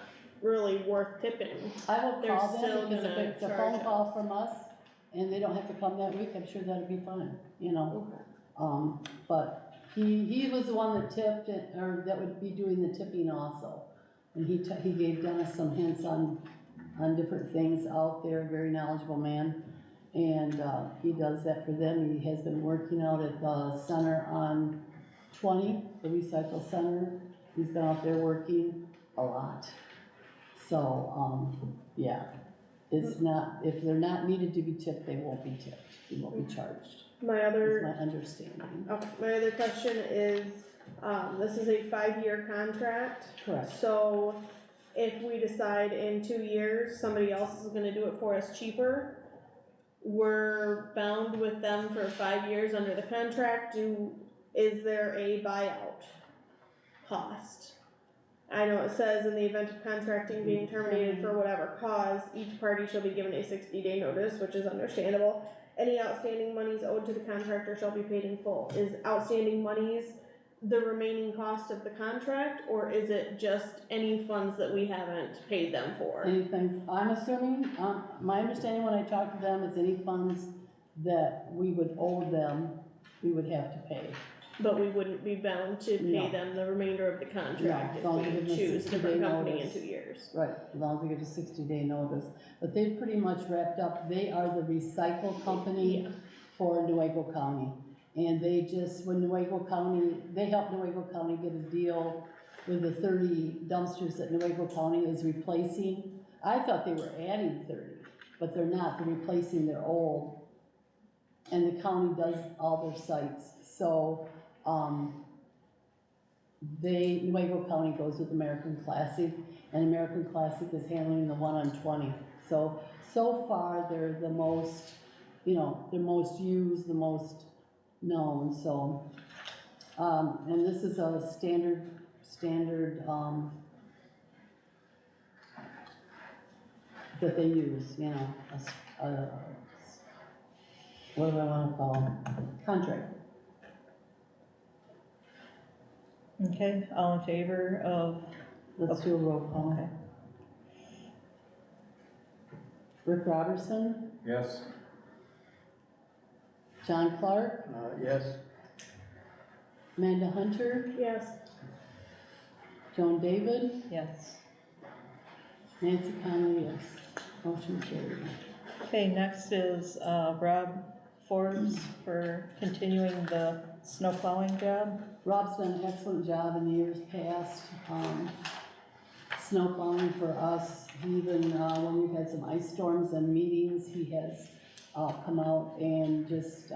really worth tipping, I will They're call still them, because if gonna it's a charge phone us. call from us, and they don't have to come that week, I'm sure that'd be fine, you know? But he was the one that tipped it, or that would be doing the tipping also. And he gave Dennis some hints on different things out there, very knowledgeable man. And, he does that for them. He has been working out at the center on 20, the recycle center. He's been out there working a lot. So, yeah, it's not, if they're not needed to be tipped, they won't be tipped. They won't be charged, My is other, my understanding. okay, my other question is, this is a 5-year contract. Correct. So if we decide in 2 years, somebody else is gonna do it for us cheaper, we're bound with them for 5 years under the contract. Is there a buyout cost? I know it says in the event of contracting being terminated for whatever cause, each party shall be given a 60-day notice, which is understandable. Any outstanding monies owed to the contractor shall be paid in full. Is outstanding monies the remaining cost of the contract, or is it just any funds that we haven't paid them for? Anything, I'm assuming, my understanding when I talked to them is any funds that we would owe them, we would have to pay. But we wouldn't be bound to pay No. them the remainder of the contract No, if as long as we we give them a choose a 60-day different company in notice. 2 years. Right, as long as we get a 60-day notice. But they've pretty much wrapped up, they are the recycle company Yeah. for Newfield County. And they just, when Newfield County, they helped Newfield County get a deal with the 30 dumpsters that Newfield County is replacing. I thought they were adding 30, but they're not, they're replacing their old. And the county does all their sites, so, Newfield County goes with American Classic, and American Classic is handling the one on 20. So far, they're the most, you know, the most used, the most known, so. And this is a standard, that they use, you know, what do I wanna call them? Contract. Okay, all in favor of, Let's do a roll call. okay, Rick Robertson, Yes. John Clark, Yes, Amanda Hunter, Yes. Joan David, yes. Nancy Conley, yes. Motion carried. Okay, next is, Rob Forbes for continuing the snow plowing job. Rob's done an excellent job in the years past, snow plowing for us. He even, when we've had some ice storms and meetings, he has, come out and just,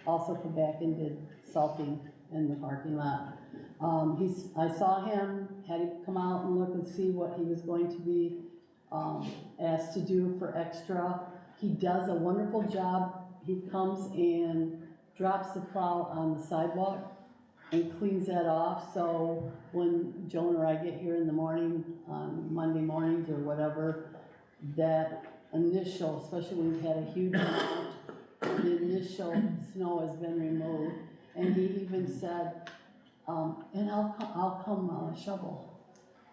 also come back and did salting in the parking lot. I saw him, had him come out and look and see what he was going to be, asked to do for extra. He does a wonderful job. He comes and drops the plow on the sidewalk and cleans that off, so when Joan or I get here in the morning, on Monday mornings or whatever, that initial, especially when we've had a huge amount, the initial snow has been removed. And he even said, And I'll come shovel.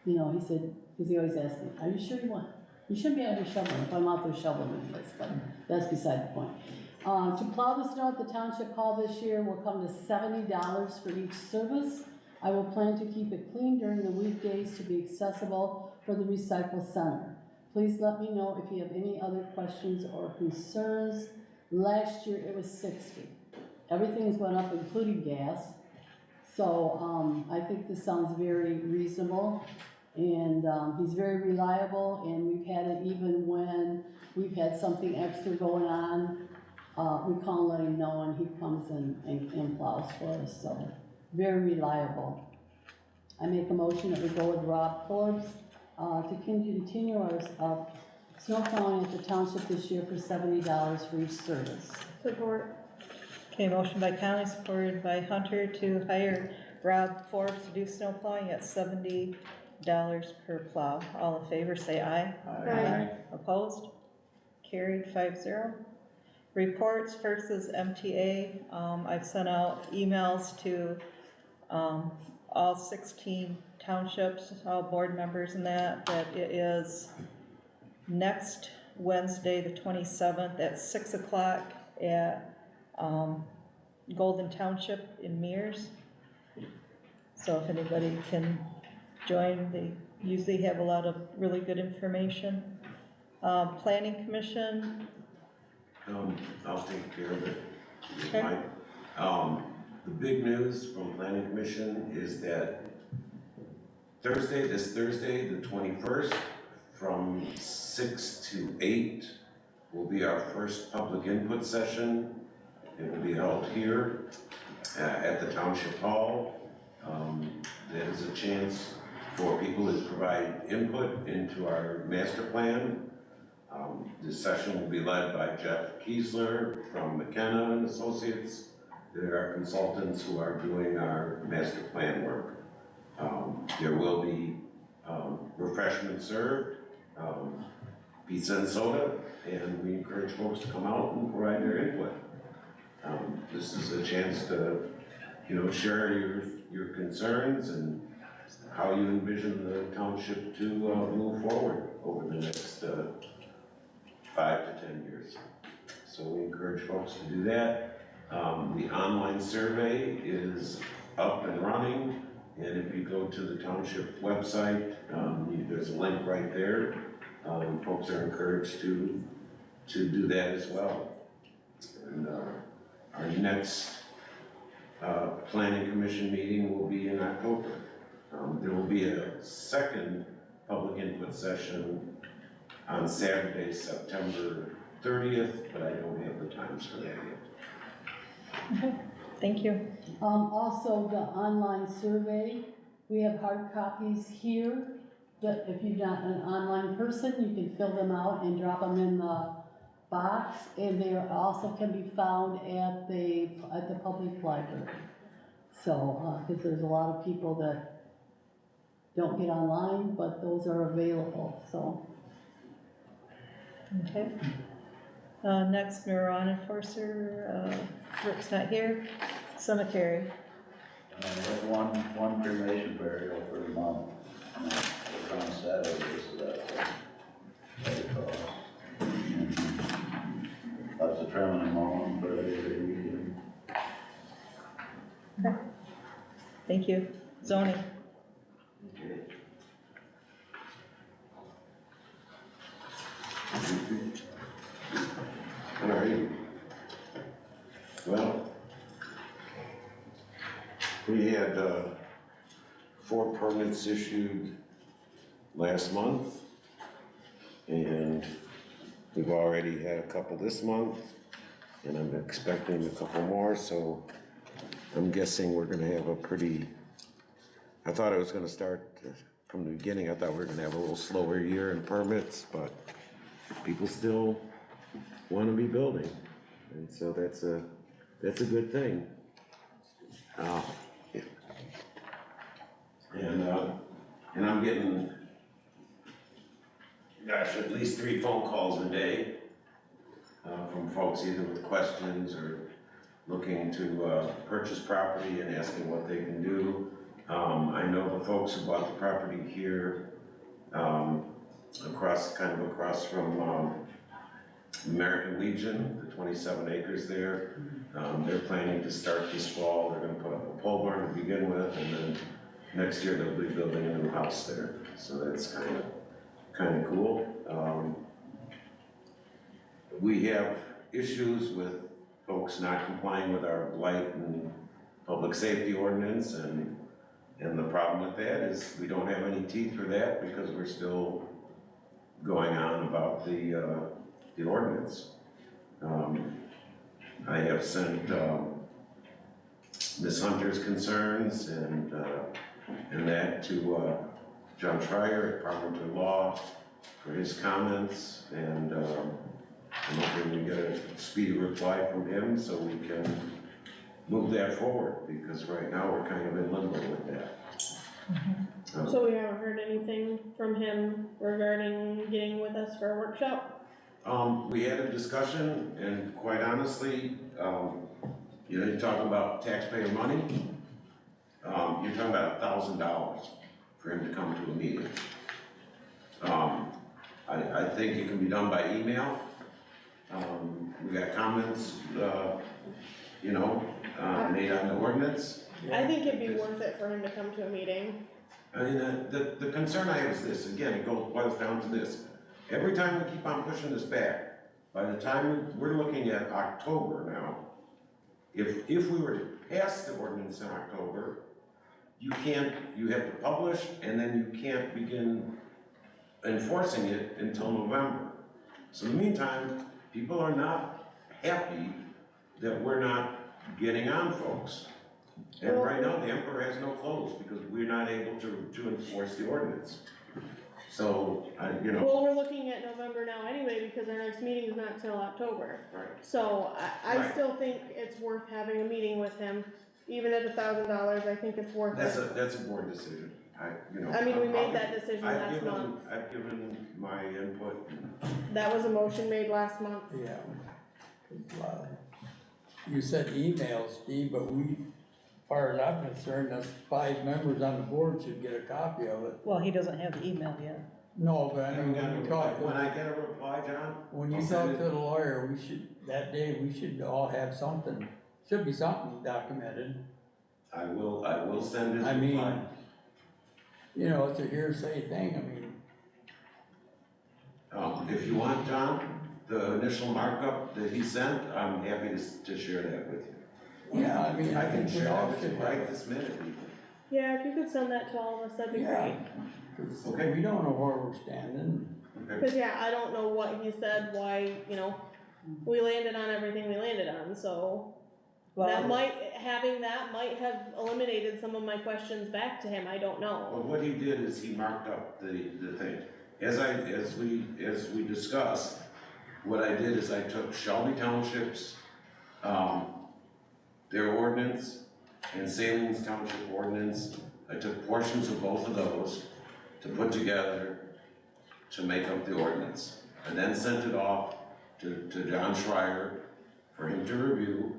You know, he said, because he always asks me, are you sure you shouldn't be out here shoveling if I'm out there shoveling anyways, but that's beside the point. To plow the snow at the township hall this year will come to $70 for each service. I will plan to keep it clean during the weekdays to be accessible for the recycle center. Please let me know if you have any other questions or concerns. Last year it was $60. Everything's went up, including gas. So I think this sounds very reasonable, and he's very reliable, and we've had it even when we've had something extra going on. We call and let him know, and he comes and plows for us, so very reliable. I make a motion that we go with Rob Forbes to continue our snow plowing at the township this year for $70 for each service. Support. Okay, motion by Conley, supported by Hunter to hire Rob Forbes to do snow plowing at $70 per plow. All in favor, say aye. Aye. Opposed? Carried 5-0. Reports, first is MTA. I've sent out emails to all 16 townships, all board members and that it is next Wednesday, the 27th at 6 o'clock at Golden Township in Mears. So if anybody can join, they usually have a lot of really good information. Planning Commission. I'll take care of it. Okay. Mike. The big news from Planning Commission is that this Thursday, the 21st, from 6 to 8 will be our first public input session. It will be held here at the Township Hall. That is a chance for people to provide input into our master plan. This session will be led by Jeff Kiesler from McKenna and Associates. There are consultants who are doing our master plan work. There will be refreshments served, pizza and soda, and we encourage folks to come out and provide their input. This is a chance to, share your concerns and how you envision the township to move forward over the next 5 to 10 years. So we encourage folks to do that. The online survey is up and running, and if you go to the township website, there's a link right there. Folks are encouraged to do that as well. And our next Planning Commission meeting will be in October. There will be a second public input session on Saturday, September 30th, but I don't have the times for that yet. Okay, thank you. Also, the online survey, we have hard copies here, but if you're not an online person, you can fill them out and drop them in the box, and they also can be found at the public library. So, because there's a lot of people that don't get online, but those are available, so. Okay. Next, marijuana enforcer, Rick's not here. Cemetery. We have one cremation burial for the month. It's on Saturday, so that's a cost. Lots of trimming and mowing for every weekend. Okay. Thank you. Zoning. Okay. All right. Well, we had 4 permits issued last month, and we've already had a couple this month, and I'm expecting a couple more, so I'm guessing we're gonna have a pretty, I thought it was gonna start from the beginning, I thought we were gonna have a little slower year in permits, but people still wanna be building, and so that's a good thing. Yeah. And I'm getting, gosh, at least 3 phone calls a day from folks either with questions or looking to purchase property and asking what they can do. I know the folks who bought the property here, across from American Legion, the 27 acres there. They're planning to start this fall. They're gonna put up a pole barn to begin with, and then next year they'll be building a new house there. So that's kind of cool. We have issues with folks not complying with our blight and public safety ordinance, and the problem with that is we don't have any teeth for that because we're still going on about the ordinance. I have sent Ms. Hunter's concerns and that to John Schreier at Parliamentary Law for his comments, and I'm hoping we get a speedy reply from him so we can move that forward, because right now we're kind of in limbo with that. So we haven't heard anything from him regarding getting with us for a workshop? We had a discussion, and quite honestly, you're talking about taxpayer money, you're talking about $1,000 for him to come to a meeting. I think it can be done by email. We got comments, made on the ordinance. I think it'd be worth it for him to come to a meeting. I mean, the concern I have is this, again, it boils down to this. Every time we keep on pushing this back, by the time we're looking at October now, if we were to pass the ordinance in October, you have to publish, and then you can't begin enforcing it until November. So in the meantime, people are not happy that we're not getting on folks. And right now, the emperor has no clothes because we're not able to enforce the ordinance. So, Well, we're looking at November now anyway, because our next meeting is not till October. Right. So I Right. still think it's worth having a meeting with him, even at $1,000, I think it's worth it. That's a board decision. I mean, we made that decision last month. I've given my input. That was a motion made last month. Yeah. You said email, Steve, but we, as far as I'm concerned, us 5 members on the board should get a copy of it. Well, he doesn't have the email yet. No, but I mean, When I get a reply, John? when you I'll talk send to it. the lawyer, we should all have something, should be something documented. I will send it. I mean, it's a hearsay thing, I mean. If you want, John, the initial markup that he sent, I'm happy to share that with you. Yeah, I mean, I can think we share all that with you should right have. this minute even. Yeah, if you could send that to all of us, that'd be Yeah. great. 'Cause Okay. we don't know where we're standing. Okay. Cause yeah, I don't know what he said, why, we landed on everything we landed on, so. Having that might have eliminated some of my questions back to him, I don't know. Well, what he did is he marked up the thing. As we discussed, what I did is I took Shelby Township's, their ordinance, and Salin's Township ordinance. I took portions of both of those to put together to make up the ordinance. And then sent it off to John Schreier for him to review,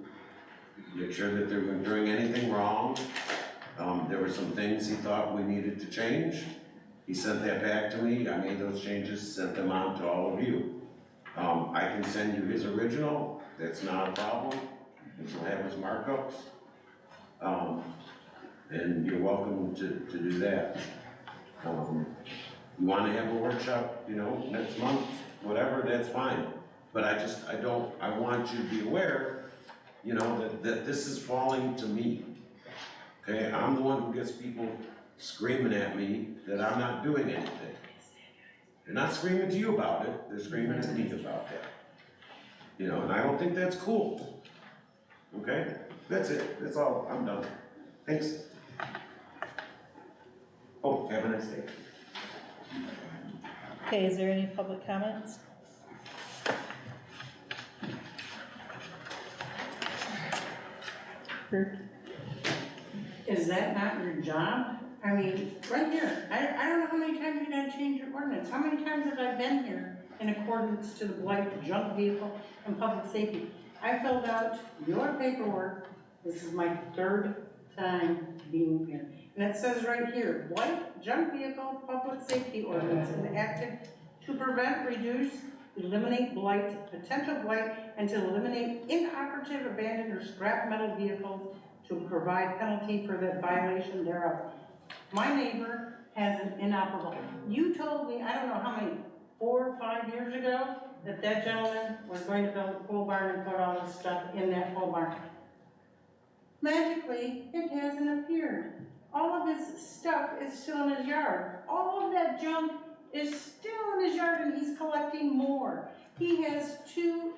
make sure that they weren't doing anything wrong. There were some things he thought we needed to change. He sent that back to me, I made those changes, sent them on to all of you. I can send you his original, that's not a problem, he'll have his markups. And you're welcome to do that. You wanna have a workshop, next month, whatever, that's fine. But I want you to be aware, that this is falling to me. Okay, I'm the one who gets people screaming at me that I'm not doing anything. They're not screaming to you about it, they're screaming at me about that. And I don't think that's cool. Okay, that's it, that's all, I'm done. Thanks. Oh, have a nice day. Okay, is there any public comments? Kurt? Is that not your job? I mean, right here, I don't know how many times you gotta change your ordinance. How many times have I been here in accordance to the blight, junk vehicle, and public safety? I filled out your paperwork, this is my third time being here. And it says right here, blight, junk vehicle, public safety ordinance enacted to prevent, reduce, eliminate blight, potential blight, and to eliminate inoperative, abandoned, or scrap metal vehicles to provide penalty for the violation thereof. My neighbor has an inoperable. You told me, I don't know how many, 4 or 5 years ago, that that gentleman was going to build a pole barn and put all his stuff in that pole barn. Magically, it hasn't appeared. All of his stuff is still in his yard. All of that junk is still in his yard, and he's collecting more. He has 2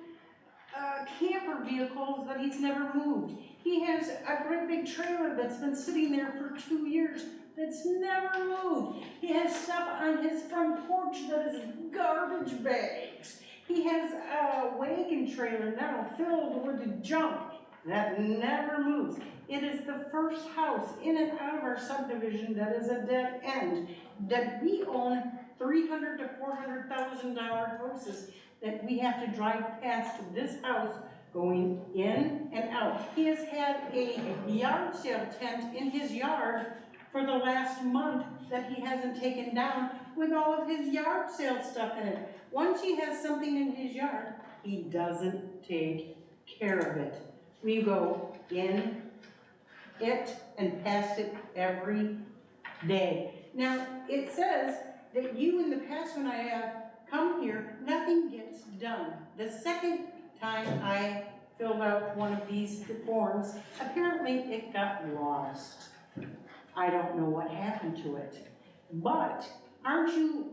camper vehicles that he's never moved. He has a great big trailer that's been sitting there for 2 years that's never moved. He has stuff on his front porch that is garbage bags. He has a wagon trailer now filled with junk that never moves. It is the first house in and out of our subdivision that is a dead end, that we own $300,000 to $400,000 houses that we have to drive past this house going in and out. He has had a yard sale tent in his yard for the last month that he hasn't taken down with all of his yard sale stuff in it. Once he has something in his yard, he doesn't take care of it. We go in it and past it every day. Now, it says that you in the past when I have come here, nothing gets done. The second time I filled out one of these forms, apparently it got lost. I don't know what happened to it. But aren't you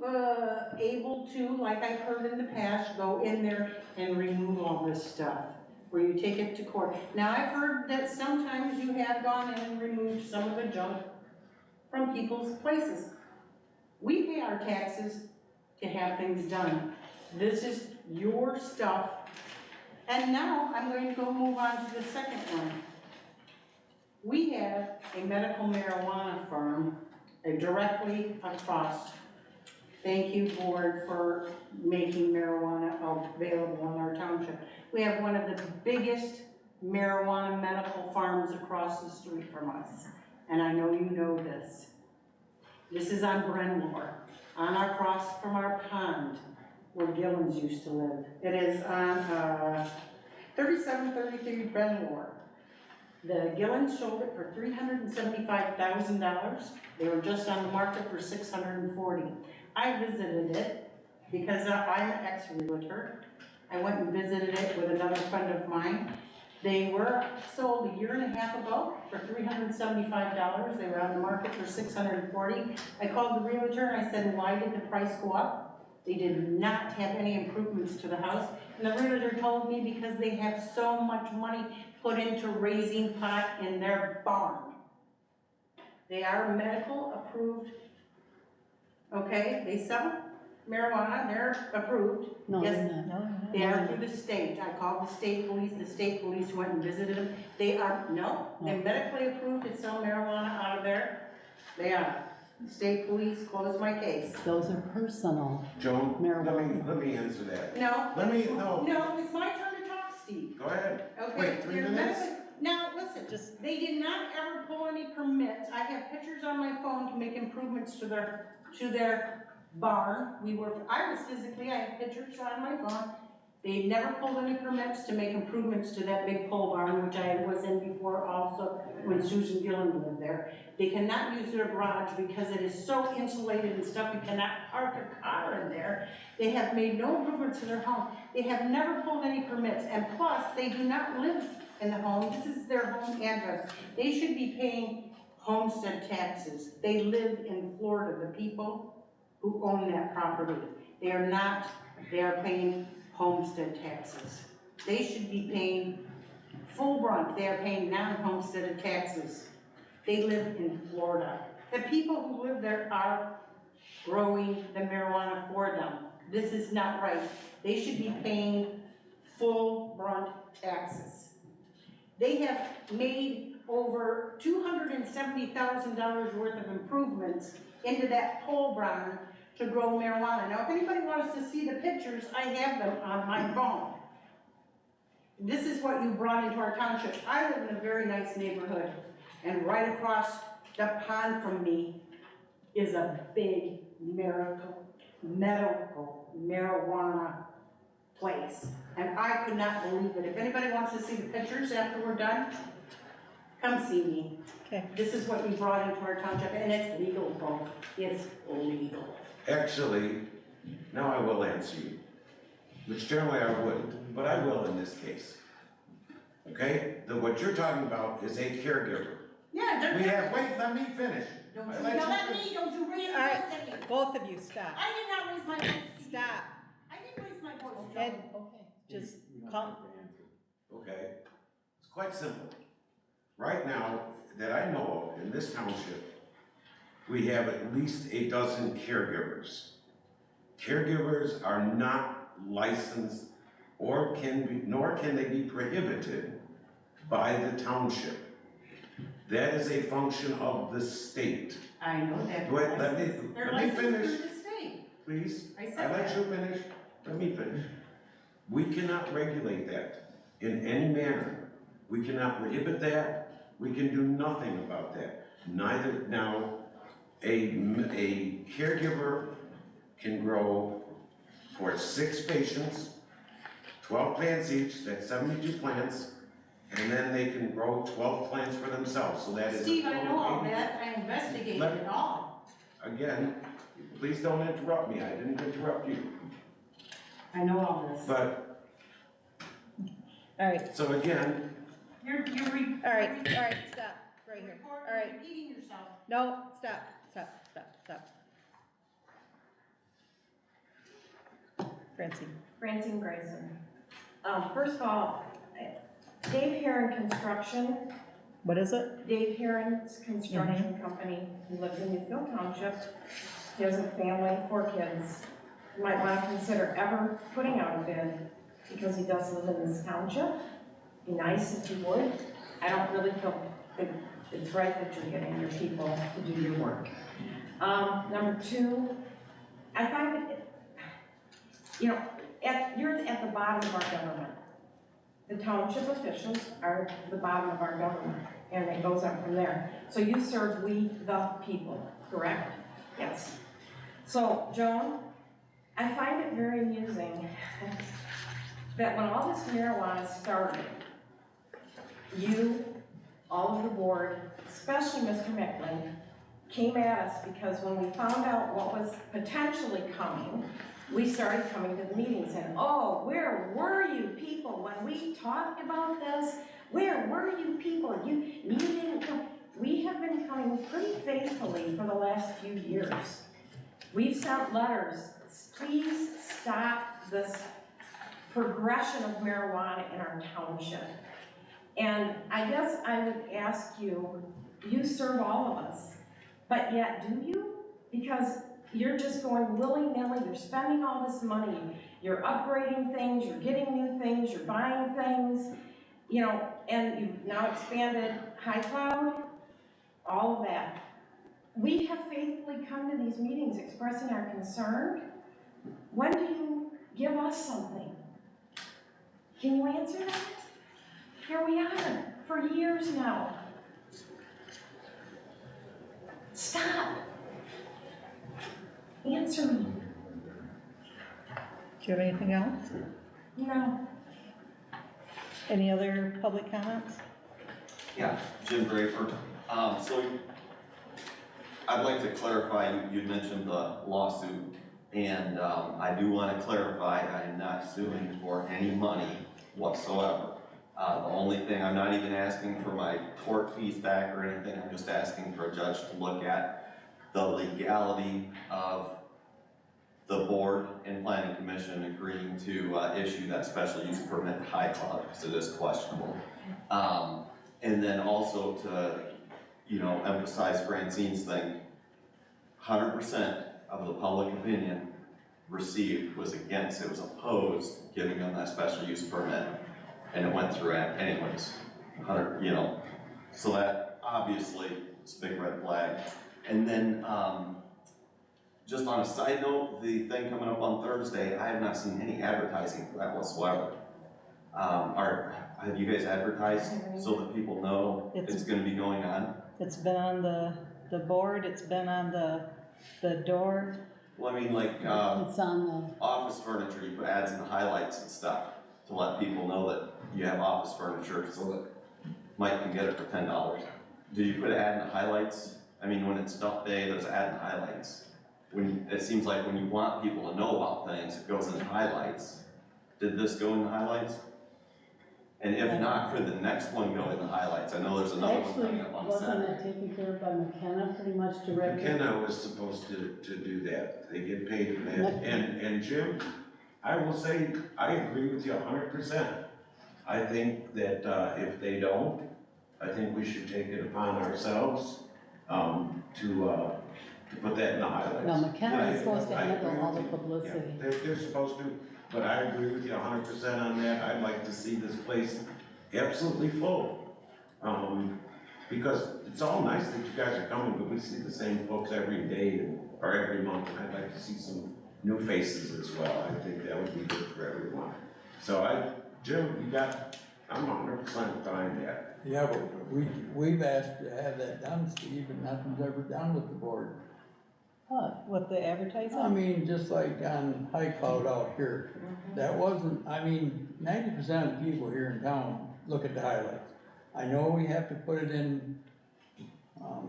able to, like I've heard in the past, go in there and remove all this stuff, where you take it to court? Now, I've heard that sometimes you have gone in and removed some of the junk from people's places. We pay our taxes to have things done. This is your stuff. And now I'm going to go move on to the second one. We have a medical marijuana farm directly across. Thank you, board, for making marijuana available in our township. We have one of the biggest marijuana medical farms across the street from us. And I know you know this. This is on Brenmore, across from our pond, where Gillens used to live. It is on 3733 Brenmore. The Gillens sold it for $375,000. They were just on the market for $640,000. I visited it because I'm an ex-realtor. I went and visited it with another friend of mine. They were sold a year and a half ago for $375. They were on the market for $640,000. I called the realtor and I said, why did the price go up? They did not have any improvements to the house. And the realtor told me because they have so much money put into raising pot in their barn. They are medical approved. Okay, they sell marijuana, they're approved. No, Yes, they're not. No, they are through the state. I called the state police went and visited them. They are, they're medically approved to sell marijuana out of there. They are. The state police closed my case. Those are personal. Joan, Marijuana. let me answer that. No. No. No, it's my turn to talk, Steve. Go ahead. Okay. Wait, 3 they're minutes? Now, listen, they did not ever pull any permits. I have pictures on my phone to make improvements to their barn. I have pictures on my phone. They never pulled any permits to make improvements to that big pole barn, which I was in before also when Susan Gillen lived there. They cannot use their garage because it is so insulated and stuff, you cannot park a car in there. They have made no improvements to their home. They have never pulled any permits, and plus, they do not live in the home. This is their home address. They should be paying homestead taxes. They live in Florida, the people who own that property. They are not, they are paying homestead taxes. They should be paying full brunt. They are paying non-homesteaded taxes. They live in Florida. The people who live there are growing the marijuana for them. This is not right. They should be paying full brunt taxes. They have made over $270,000 worth of improvements into that pole barn to grow marijuana. Now, if anybody wants to see the pictures, I have them on my phone. this is what you brought into our township. I live in a very nice neighborhood, and right across the pond from me is a big medical marijuana place. And I could not believe it. If anybody wants to see the pictures after we're done, come see me. Okay. This is what you brought into our township, and it's legal, folks. It's legal. Actually, now I will answer you, which generally I wouldn't, but I will in this case. Okay? What you're talking about is a caregiver. Yeah, they're. We have, wait, let me finish. Don't I you let yell you at finish. me, don't you raise your All right. voice at me. Both of you, stop. I did not raise my voice. Stop. I didn't raise my voice, Ed, Joe. Okay. just We don't calm. have to answer. Okay? It's quite simple. Right now, that I know of in this township, we have at least a dozen caregivers. Caregivers are not licensed or nor can they be prohibited by the township. That is a function of the state. I know that. Wait, let me They're finish, licensed through the state. please. I said I let that. you finish, let me finish. We cannot regulate that in any manner. We cannot prohibit that, we can do nothing about that. Neither, now, a caregiver can grow for 6 patients, 12 plants each, that's 72 plants, and then they can grow 12 plants for themselves, so that is. Steve, I know all 80. that, I investigated Let- it all. Again, please don't interrupt me, I didn't interrupt you. I know all this. But, All right, so again, You're all right, stop, right here. All right, repeating yourself. no, stop. Francine Grayson. First of all, Dave Heron Construction, What is it? Dave Heron's construction company, he lives in Newfield Township. He has a family, 4 kids. You might want to consider ever putting out a bid because he does live in this township. Be nice if you would. I don't really feel it's right that you're getting your people to do your work. Number 2, I find it, you know, you're at the bottom of our government. The township officials are the bottom of our government, and it goes up from there. So you serve we the people, correct? Yes. So, Joan, I find it very amusing that when all this marijuana started, you, all of the board, especially Mr. Micklin, came at us because when we found out what was potentially coming, we started coming to the meetings and, oh, where were you people when we talked about this? Where were you people? You didn't come. We have been coming pretty faithfully for the last few years. We've sent letters, please stop this progression of marijuana in our township. And I guess I would ask you, you serve all of us, but yet do you? Because you're just going willy-nilly, you're spending all this money, you're upgrading things, you're getting new things, you're buying things, you know, and you've now expanded High Cloud, all of that. We have faithfully come to these meetings expressing our concern. When do you give us something? Can you answer that? Here we are, for years now. Stop. Answer me. Do you have anything else? No. Any other public comments? Yeah, Jim Draper. So I'd like to clarify, you mentioned the lawsuit, and I do want to clarify, I am not suing for any money whatsoever. The only thing, I'm not even asking for my court fees back or anything, I'm just asking for a judge to look at the legality of the board and planning commission agreeing to issue that special use permit High Cloud, because it is questionable. And then also to, you know, emphasize Francine's thing, 100% of the public opinion received was against, it was opposed giving them that special use permit, and it went through anyways. 100, you know, so that obviously is a big red flag. And then just on a side note, the thing coming up on Thursday, I have not seen any advertising for that whatsoever. have you guys advertised so that people know it's gonna be going on? It's been on the board, it's been on the door. Well, I mean, like, It's on office furniture, you put ads in the highlights and stuff to let people know that you have office furniture so that Mike can get it for $10. Did you put an ad in the highlights? I mean, when it's dump day, there's an ad in the highlights. It seems like when you want people to know about things, it goes in the highlights. Did this go in the highlights? And if not, could the next one go in the highlights? I know there's the, another one actually, coming up on wasn't Saturday. that taken care of by McKenna pretty much directly? McKenna was supposed to do that, they get paid for that, and Jim, I will say, I agree with you 100%. I think that, if they don't, I think we should take it upon ourselves, to put that in the highlights. Well, McKenna is Yeah, supposed to I handle agree all with the you. publicity. Yeah, they're supposed to, but I agree with you 100% on that, I'd like to see this place absolutely full. Because it's all nice that you guys are coming, but we see the same folks every day or every month, and I'd like to see some new faces as well. I think that would be good for everyone. So Jim, I'm 100% behind that. Yeah, but we've asked to have that done, Steve, and nothing's ever done with the board. What? With the advertising? I mean, just like on High Cloud out here, that wasn't, 90% of the people here in town look at the highlights. I know we have to put it in,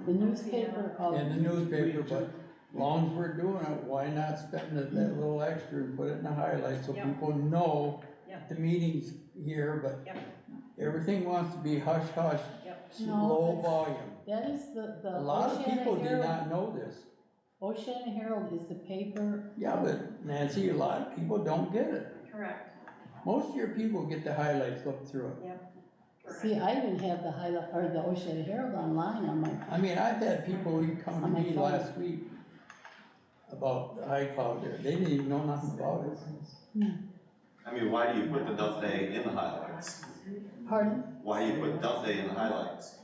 The newspaper of. in the newspaper, but as long as we're doing it, why not spend that little extra and put it in the highlights so Yep. people know Yep. the meeting's here, but Yep. everything wants to be hush hush, Yep. low No, volume. That is the A lot of people do Herald. not know this. Oceana Herald is the paper. Yeah, but Nancy, a lot of people don't get it. Correct. Most of your people get the highlights, look through it. See, I even have the highlight, or the Oceana Herald online on my, I've had people who come to On my me phone. last week about the High Cloud there, they didn't even know nothing about it. I mean, why do you put the dump day in the highlights? pardon? Why do you put dump day in the highlights?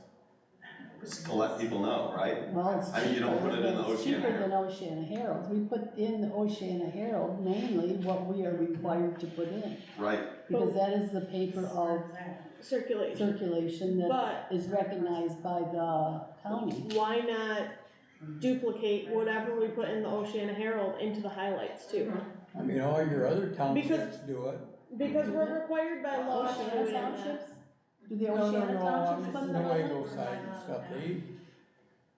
Just to let people know, right? Well, it's I mean, you don't put it in the cheaper, it's Oceana cheaper than Oceana Herald. We put in the Oceana Herald mainly what we are required to put in. Right. Because that is the paper of Circulation. circulation that But is recognized by the county. why not duplicate whatever we put in the Oceana Herald into the highlights too? All your other townships do it. Because we're required by law to do Oceana it in that. Townships? Do the No, Oceana Townships put the Nuevo highlights? side and stuff,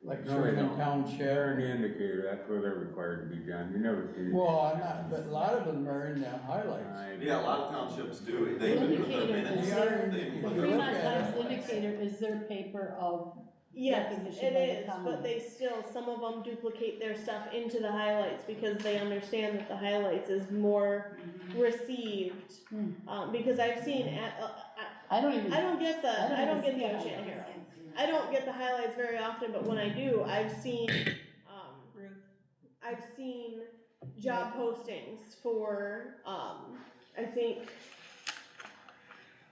like No, they Sherman don't. Township. They're in the indicator, that's where they're required to be, John, you never see. Well, I'm not, but a lot of them are in the highlights. Yeah, a lot of townships do. They The even put their indicator minutes. is They are their, in- the if you Fremont look at Times it. Indicator is their paper of Yes, recognition it by the is, county. but they still, some of them duplicate their stuff into the highlights because they understand that the highlights is more received. Because I've seen, I don't even. I don't get the even see Oceana highlights. Herald. I don't get the highlights very often, but when I do, I've seen job postings for, I think,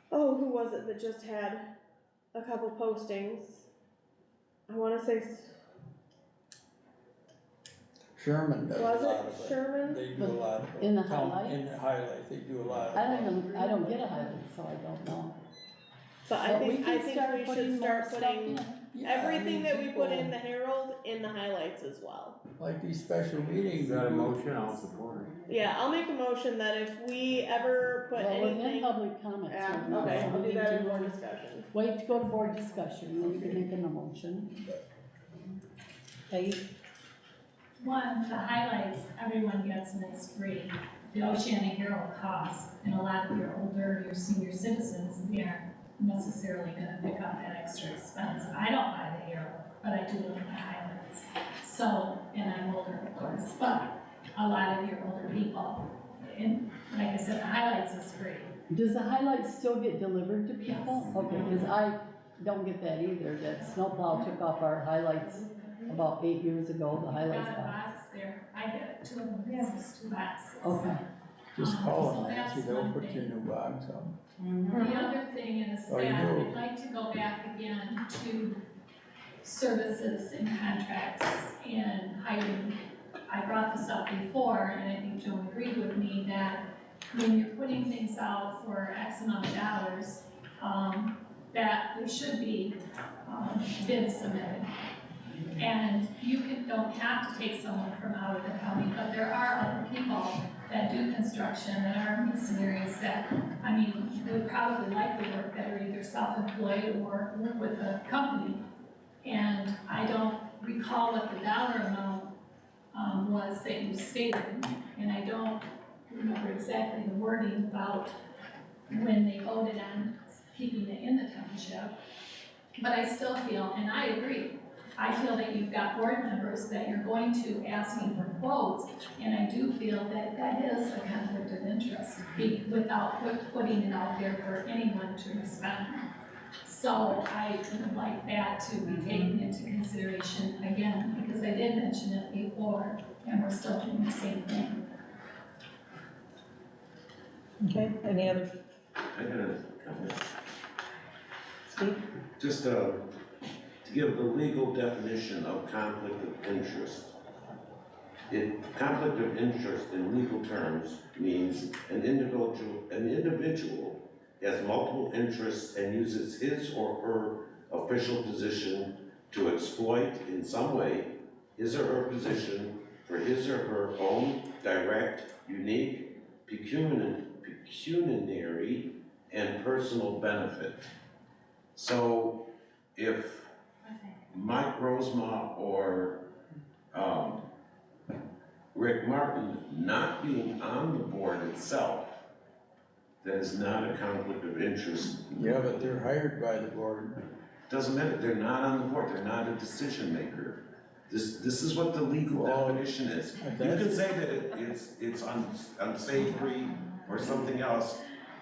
who was it that just had a couple postings? I wanna say, Sherman does a lot was of it it. Sherman? They do a lot of it. In the In highlights? the highlights, they do a lot of it. I don't get a highlight, so I don't know. But I But we think can we start putting should more start stuff putting in. Yeah, everything that we put people, in the Herald in the highlights as well. like these special meetings. Is that a motion? I'll support it. Yeah, I'll make a motion that if we ever put Well, we're in anything. public comments Yeah, right now, okay, so I'll we do need that to in more move. discussion. Wait to go to board discussion, then you can make a motion. One, the highlights, everyone gets and it's free. The Oceana Herald costs, and a lot of your older, your senior citizens, they aren't necessarily gonna pick up that extra expense. I don't buy the Herald, but I do look at the highlights. So, and I'm older, of course, but a lot of your older people, and like I said, the highlights is free. Does the highlights still get delivered to people? Yes. Okay, because I don't get that either, that snowplow took off our highlights about 8 years ago, the highlights Got a box. box there, I get 2 of them, it's 2 boxes. Okay. Just call So them, Nancy, that's they'll one put thing. your new box up. The other thing is Oh, you that do? I'd like to go back again to services and contracts and hiring. I brought this up before, and I think Joan agreed with me that when you're putting things out for X amount of dollars, that there should be, bids submitted. And you don't have to take someone from out of the county, but there are other people that do construction that are mercenaries that, I mean, would probably like to work that are either self-employed or work with a company. And I don't recall what the dollar amount was that you stated, and I don't remember exactly the wording about when they voted on keeping it in the township. But I still feel, and I agree, I feel that you've got board members that you're going to asking for quotes, and I do feel that that is a conflict of interest without putting it out there for anyone to respond. So I would like that to be taken into consideration again, because I did mention it before, and we're still doing the same thing. Okay, any other, I got a comment. Steve? Just to give the legal definition of conflict of interest. Conflict of interest in legal terms means an individual has multiple interests and uses his or her official position to exploit in some way his or her position for his or her own direct, unique, pecuniary, and personal benefit. So if Mike Rosema or Rick Martin not being on the board itself, that is not a conflict of interest. Yeah, but they're hired by the board. Doesn't matter, they're not on the board, they're not a decision maker. This is what the legal definition is. You can say that it's unsavory or something else,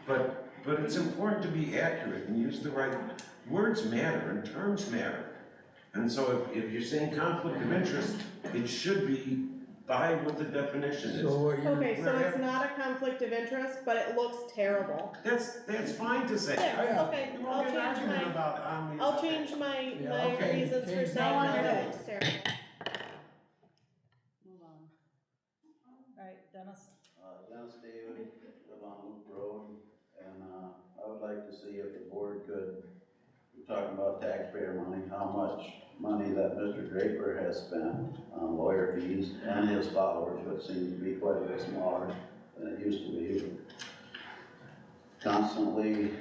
but it's important to be accurate and use the right, words matter and terms matter. And so if you're saying conflict of interest, it should be by what the definition is. So what you're. Okay, so it's not a conflict of interest, but it looks terrible. That's fine to say. Yeah, okay, You won't get an argument about, I'll change my okay, reasons for change saying that. that it looks terrible. Move on. All right, Dennis? Dennis David, live on Loop Road, and, I would like to see if the board could, we're talking about taxpayer money, how much money that Mr. Draper has spent on lawyer fees and his followers, which seem to be quite a bit smaller than it used to be. Constantly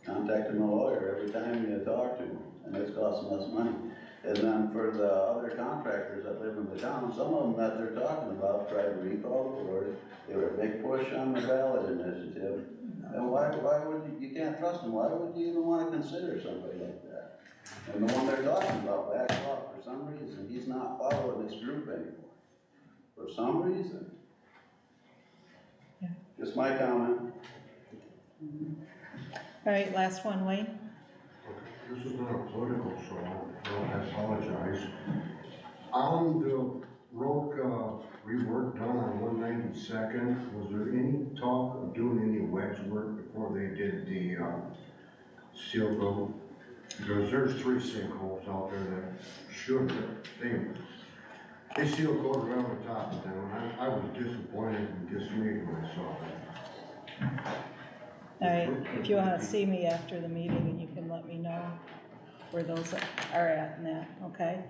contacting a lawyer every time you talk to him, and it's costing us money. And then for the other contractors that live in the town, some of them that they're talking about tried to recall the board. They were a big push on the ballot initiative. And why would you can't trust them, why would you even want to consider somebody like that? And the one they're talking about backed off for some reason, he's not following this group anymore. For some reason. Yeah. Just my comment. All right, last one, Wayne? This is not a political show, so I apologize. On the road rework done on 192nd, was there any talk of doing any wedge work before they did the seal coat? Because there's 3 sinkholes out there that should, they seal coated around the top of them, and I was disappointed and dismayed when I saw that. All right, if you wanna see me after the meeting, and you can let me know where those are at and that, okay?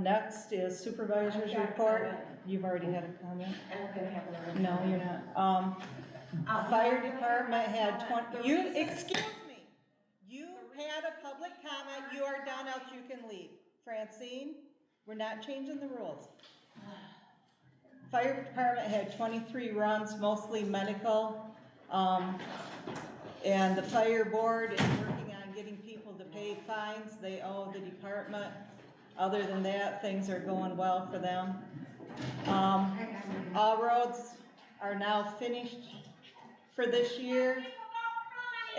Next is supervisor's report. You've already had a comment? I'm gonna have another. No, you're not. Fire department had excuse me, you had a public comment, you are done, else you can leave. Francine, we're not changing the rules. Fire department had 23 runs, mostly medical. And the fire board is working on getting people to pay fines they owe the department. Other than that, things are going well for them. All roads are now finished for this year.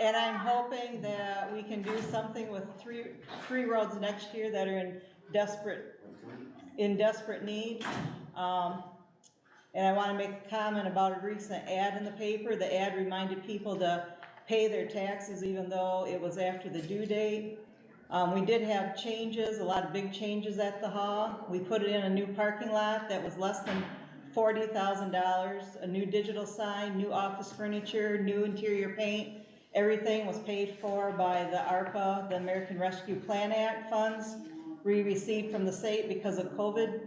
And I'm hoping that we can do something with three roads next year that are in desperate need. And I want to make a comment about a recent ad in the paper. The ad reminded people to pay their taxes even though it was after the due date. We did have changes, a lot of big changes at the hall. We put it in a new parking lot that was less than $40,000, a new digital sign, new office furniture, new interior paint. Everything was paid for by the ARPA, the American Rescue Plan Act funds we received from the state because of COVID.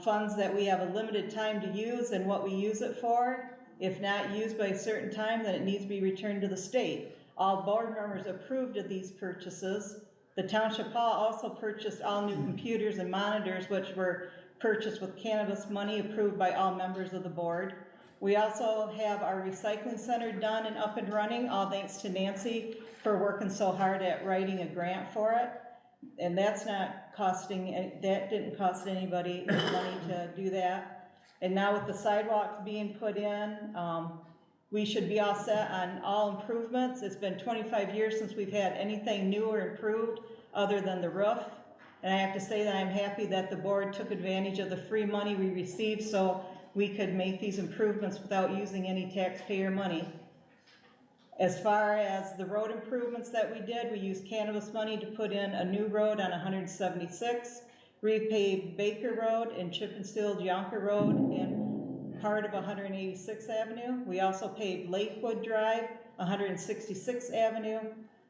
Funds that we have a limited time to use and what we use it for. If not used by a certain time, then it needs to be returned to the state. All board members approved of these purchases. The Township Hall also purchased all new computers and monitors, which were purchased with cannabis money approved by all members of the board. We also have our recycling center done and up and running, all thanks to Nancy for working so hard at writing a grant for it. And that's not costing, that didn't cost anybody any money to do that. And now with the sidewalks being put in, we should be all set on all improvements. It's been 25 years since we've had anything new or improved other than the roof. And I have to say that I'm happy that the board took advantage of the free money we received so we could make these improvements without using any taxpayer money. As far as the road improvements that we did, we used cannabis money to put in a new road on 176, repaved Baker Road and Chip and Seal Yonker Road and part of 186th Avenue. We also paved Lakewood Drive, 166th Avenue,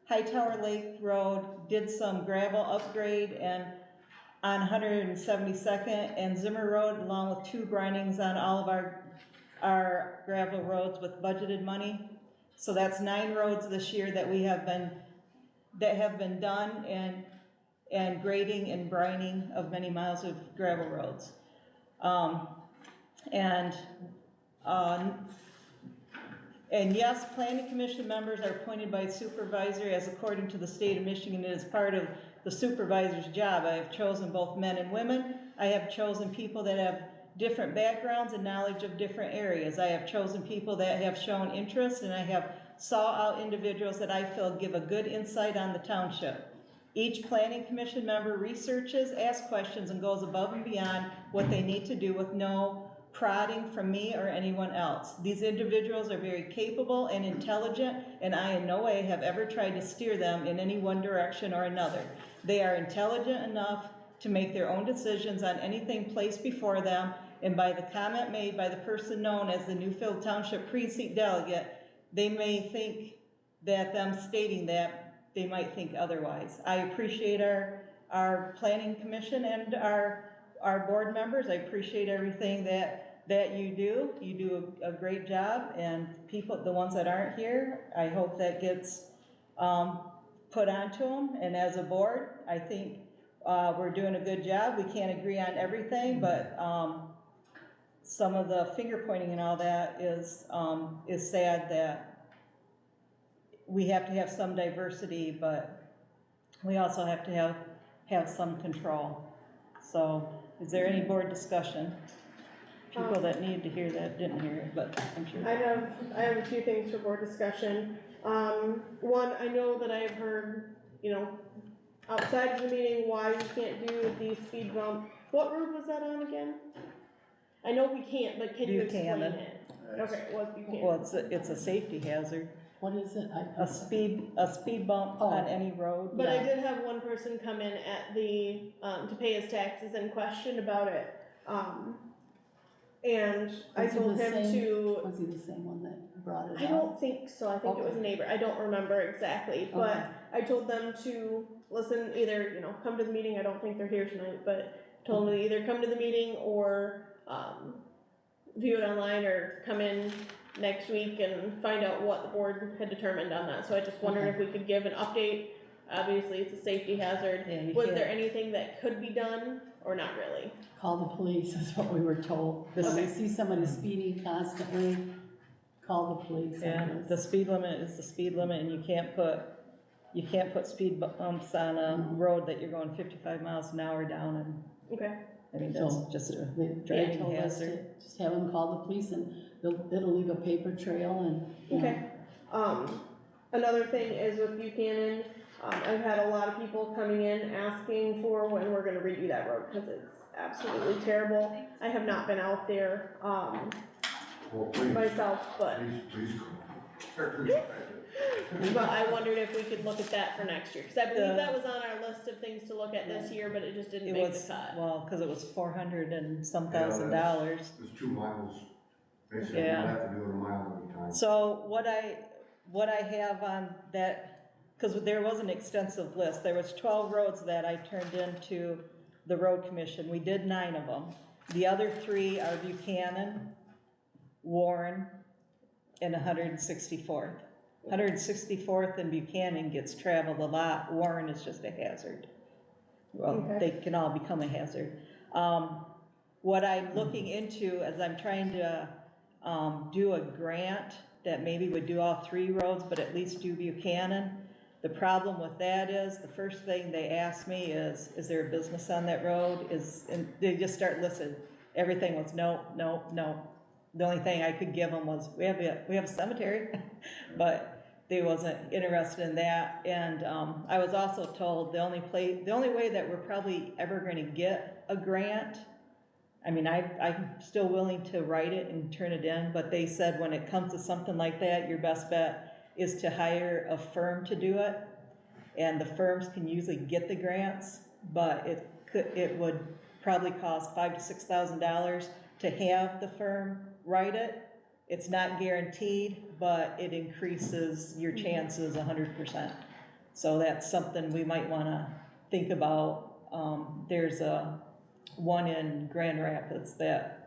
Hightower Lake Road, did some gravel upgrade and on 172nd and Zimmer Road, along with 2 grindings on all of our gravel roads with budgeted money. So that's 9 roads this year that have been done and grading and brining of many miles of gravel roads. And yes, planning commission members are appointed by supervisor as according to the state of Michigan. It is part of the supervisor's job. I have chosen both men and women. I have chosen people that have different backgrounds and knowledge of different areas. I have chosen people that have shown interest, and I have sought out individuals that I feel give a good insight on the township. Each planning commission member researches, asks questions, and goes above and beyond what they need to do with no prodding from me or anyone else. These individuals are very capable and intelligent, and I in no way have ever tried to steer them in any one direction or another. They are intelligent enough to make their own decisions on anything placed before them, and by the comment made by the person known as the Newfield Township precinct delegate, they may think that them stating that, they might think otherwise. I appreciate our planning commission and our board members. I appreciate everything that you do. You do a great job, and people, the ones that aren't here, I hope that gets put onto them. And as a board, I think we're doing a good job. We can't agree on everything, but some of the finger pointing and all that is sad that we have to have some diversity, but we also have to have some control. So is there any board discussion? People that need to hear that didn't hear it, but I'm sure. I have a few things for board discussion. One, I know that I've heard, outside of the meeting, why we can't do the speed bump. What road was that on again? I know we can't, but can you explain it? Okay, it was Buchanan. Well, it's a safety hazard. What is it? A speed bump on any road. But I did have one person come in at the, to pay his taxes and question about it. And I told him to. Was he the same one that brought it up? I don't think so. I think it was a neighbor. I don't remember exactly, but I told them to listen, either, come to the meeting. I don't think they're here tonight, but told them to either come to the meeting or, view it online or come in next week and find out what the board had determined on that. So I just wondered if we could give an update. Obviously, it's a safety hazard. Was there anything that could be done or not really? Call the police is what we were told. If you see somebody speeding constantly, call the police. Yeah, the speed limit is the speed limit, and you can't put speed bumps on a road that you're going 55 miles an hour down, and okay. I mean, that's just a driving hazard. Just have them call the police, and it'll leave a paper trail. And okay. Another thing is with Buchanan, I've had a lot of people coming in asking for when we're gonna redo that road, because it's absolutely terrible. I have not been out there, myself, but. Please go. But I wondered if we could look at that for next year, cause I believe that was on our list of things to look at this year, but it just didn't It make was, the cut. well, cause it was $400 and some Yeah, $1,000. It's 2 miles, basically, you Yeah. have to do it a mile at a time. So what I have on that, cause there was an extensive list, there was 12 roads that I turned into the road commission, we did 9 of them. The other 3 are Buchanan, Warren, and 164th. 164th and Buchanan gets traveled a lot, Warren is just a hazard. Well, Okay. they can all become a hazard. What I'm looking into as I'm trying to do a grant that maybe would do all 3 roads, but at least do Buchanan. The problem with that is, the first thing they ask me is there a business on that road? And they just start listing, everything was no, no, no. The only thing I could give them was, we have a cemetery, but they wasn't interested in that. And I was also told the only way that we're probably ever gonna get a grant, I mean, I'm still willing to write it and turn it in, but they said when it comes to something like that, your best bet is to hire a firm to do it. And the firms can usually get the grants, but it would probably cost $5,000 to $6,000 to have the firm write it. It's not guaranteed, but it increases your chances 100%. So that's something we might wanna think about. There's one in Grand Rapids that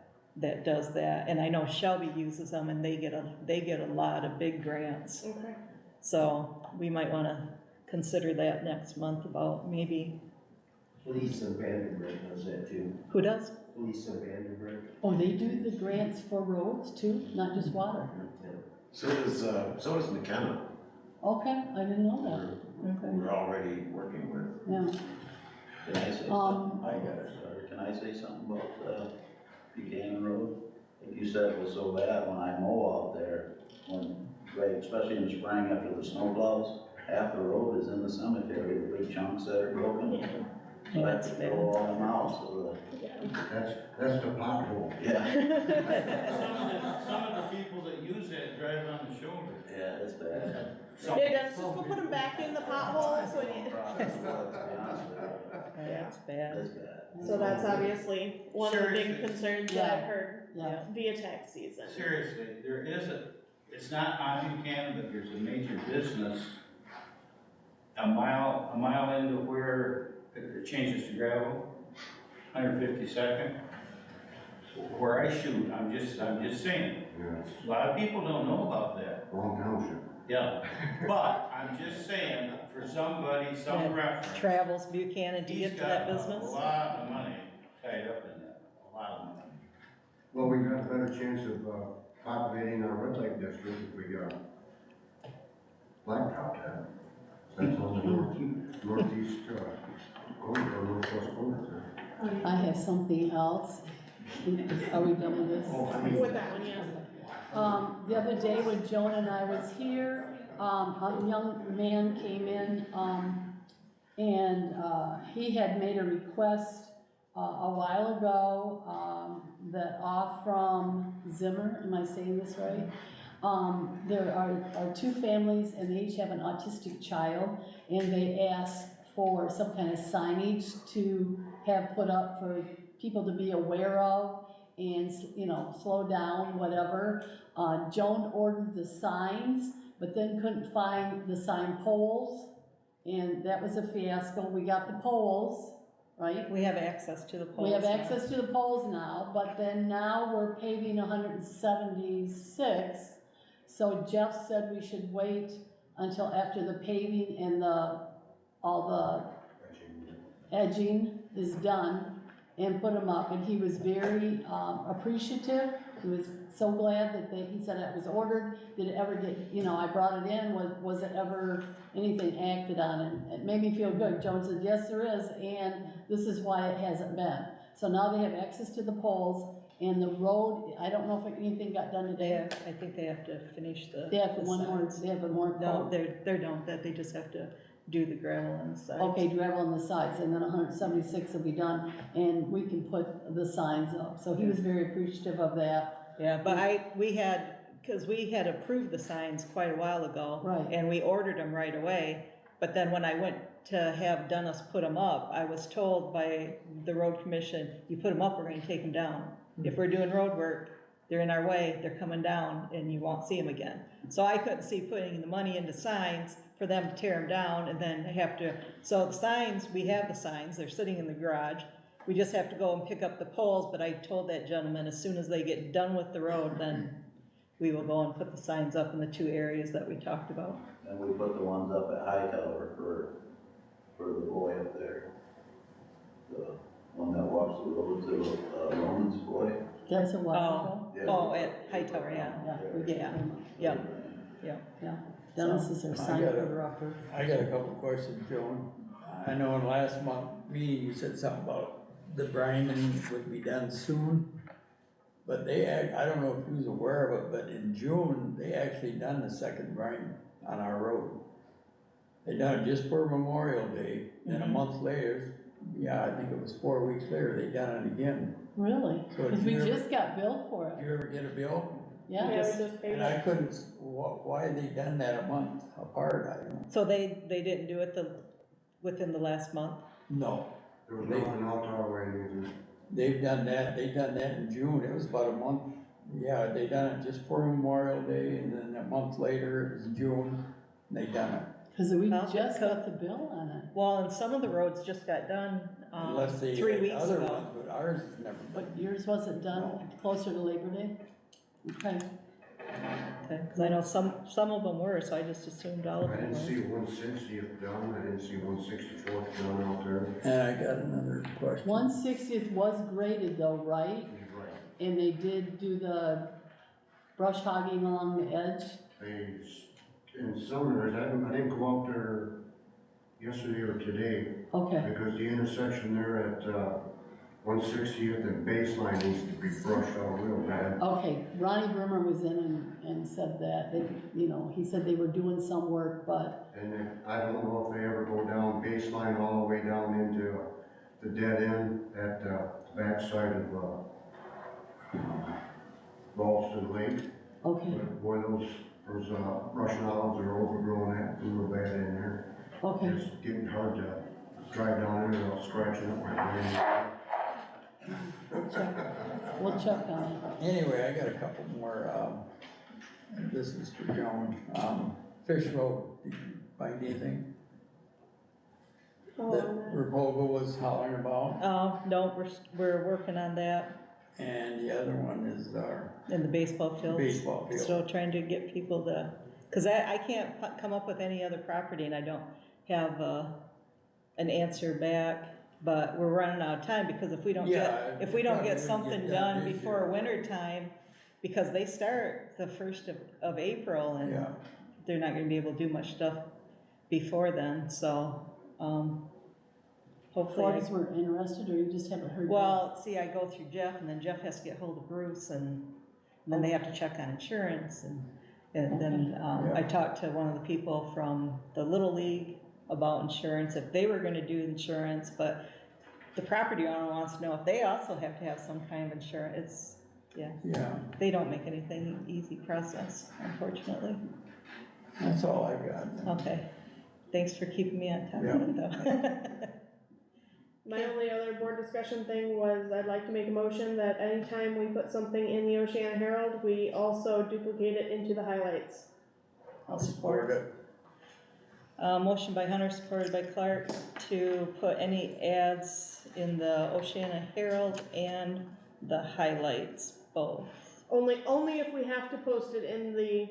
does that, and I know Shelby uses them, and they get a lot of big grants. Okay. So we might wanna consider that next month about maybe, Police and Vandenberg does that too. who does? Police and Vandenberg. Oh, they do the grants for roads too, not just water? So does McKenna, Okay, I didn't know that. Okay, we're already working with. yeah. Can I say something? I got it started. Can I say something about Buchanan Road? Like you said, it was so bad when I mow out there, especially in the spring after the snow plows, half the road is in the cemetery, the big chunks that are broken. So I have to throw all them out, so That's the pothole. yeah. Some of the people that use that drive on the shoulder. Yeah, it's bad. Hey, Dennis, just go put them back in the potholes when you. That's bad. That's bad. So that's obviously one of the big Seriously. concerns that I've heard Yeah. via tax season. Seriously, there is it's not on Buchanan, but there's a major business a mile into where it changes to gravel, 152nd. Where I shoot, I'm just saying, Yes, a lot of people don't know about that. wrong township. Yeah, but I'm just saying, for somebody, some Yeah. reference, Travels Buchanan to he's get to got that a business? lot of money tied up in that, a lot of money. Well, we got a better chance of populating our red light district if we blacktop that. That's on the northeast corner, or northwest corner. I have something else. Are we done with this? With that one, yeah. The other day when Joan and I was here, a young man came in, and he had made a request a while ago, that off from Zimmer, am I saying this right? There are 2 families and they each have an autistic child, and they ask for some kind of signage to have put up for people to be aware of and, slow down, whatever. Joan ordered the signs, but then couldn't find the sign poles, and that was a fiasco. We got the poles, right? We have access to the poles We have now. access to the poles now, but then now we're paving 176. So Jeff said we should wait until after the paving and all the edging is done and put them up. And he was very appreciative. He was so glad that he said it was ordered. Did it ever get, I brought it in, was it ever anything acted on? And it made me feel good. Joan said, yes, there is, and this is why it hasn't been. So now they have access to the poles, and the road, I don't know if anything got done today. I think they have to finish the. They have the one more, sides. they have a more. No, they don't, they just have to do the gravel on the sides. Okay, gravel on the sides, and then 176 will be done, and we can put the signs up. So he was very appreciative of that. Yeah, but we had cause we had approved the signs quite a while ago. Right. And we ordered them right away, but then when I went to have Dennis put them up, I was told by the road commission, you put them up, we're gonna take them down. If we're doing road work, they're in our way, they're coming down, and you won't see them again. So I couldn't see putting the money into signs for them to tear them down and then have to, so the signs, we have the signs, they're sitting in the garage. We just have to go and pick up the poles, but I told that gentleman, as soon as they get done with the road, then we will go and put the signs up in the 2 areas that we talked about. And we put the ones up at Hightower for the boy up there. The one that walks the road to, Roman's boy. That's a while ago. Yeah. Oh, at Hightower, yeah. Yeah, we did Yeah. put 'em up. Yeah. Dennis is our I sign got a- cover upper. I got a couple of questions, Joan. I know in last month meeting, you said something about the branding would be done soon. But I don't know if you was aware of it, but in June, they actually done the second brine on our road. They done it just for Memorial Day, then a month later, I think it was 4 weeks later, they done it again. Really? So Because did we you ever- just got billed for Did it. you ever get a bill? Yeah. Yeah, we just paid And I it. couldn't, why they done that a month apart, I don't know. So they didn't do it within the last month? No, There was nothing out our way either. they've done that in June, it was about a month. Yeah, they done it just for Memorial Day, and then a month later, it was June, they done it. Because we just got the bill on it. Well, and some of the roads just got done, Unless they 3 had weeks other ago. ones, but ours has never But been. yours wasn't done closer to Labor Day? Okay. Okay, cause I know some of them were, so I just assumed all of I them didn't were. see 160th done, I didn't see 164th done out there. And I got another question. 160th was graded though, right? He's right. And they did do the brush hogging along the edge? In some areas, I didn't go out there yesterday or today, Okay. because the intersection there at 160th and Baseline needs to be brushed out real bad. Okay, Ronnie Bremer was in and said that, he said they were doing some work, but, And then, I don't know if they ever go down Baseline all the way down into the dead end at the backside of Ralston Lake. okay, But boy, those Russian olives are overgrown at, real bad in there. okay. It's getting hard to drive down there without scratching up my brain. We'll check on it. Anyway, I got a couple more, this is for Joan. Fish Road, did you find anything that Repoga was hollering about? No, we're working on that And the other one is our in the baseball field. baseball field. Still trying to get people to, cause I can't come up with any other property and I don't have, an answer back. But we're running out of time, because if we don't Yeah, get probably wouldn't something get done this before year. winter time, because they start the 1st of April and Yeah, they're not gonna be able to do much stuff before then, so, hopefully. Forbes were interested, or you just haven't heard? Well, see, I go through Jeff, and then Jeff has to get hold of Bruce, and then they have to check on insurance, and then, I talked to one of the people from the Little League about insurance, if they were gonna do insurance, but the property owner wants to know if they also have to have some kind of insurance. yeah, They don't make anything easy process, unfortunately. that's all I got. Okay, thanks for keeping me on top Yeah. of it, though. My only other board discussion thing was I'd like to make a motion that anytime we put something in the Oceana Herald, we also duplicate it into the highlights. I'll support it. Motion by Hunter, supported by Clark, to put any ads in the Oceana Herald and the highlights, both. Only if we have to post it in the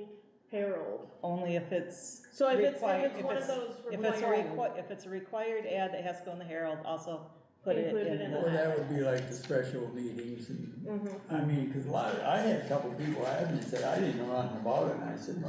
Herald. Only if it's So if it's required, one of those if it's a required. if it's a required ad that has to go in the Herald, also put it Include it in in the. Well, that would be like the special meetings and, Mhm. I mean, cause I had a couple people ask me, said, I didn't know nothing about it, and I said,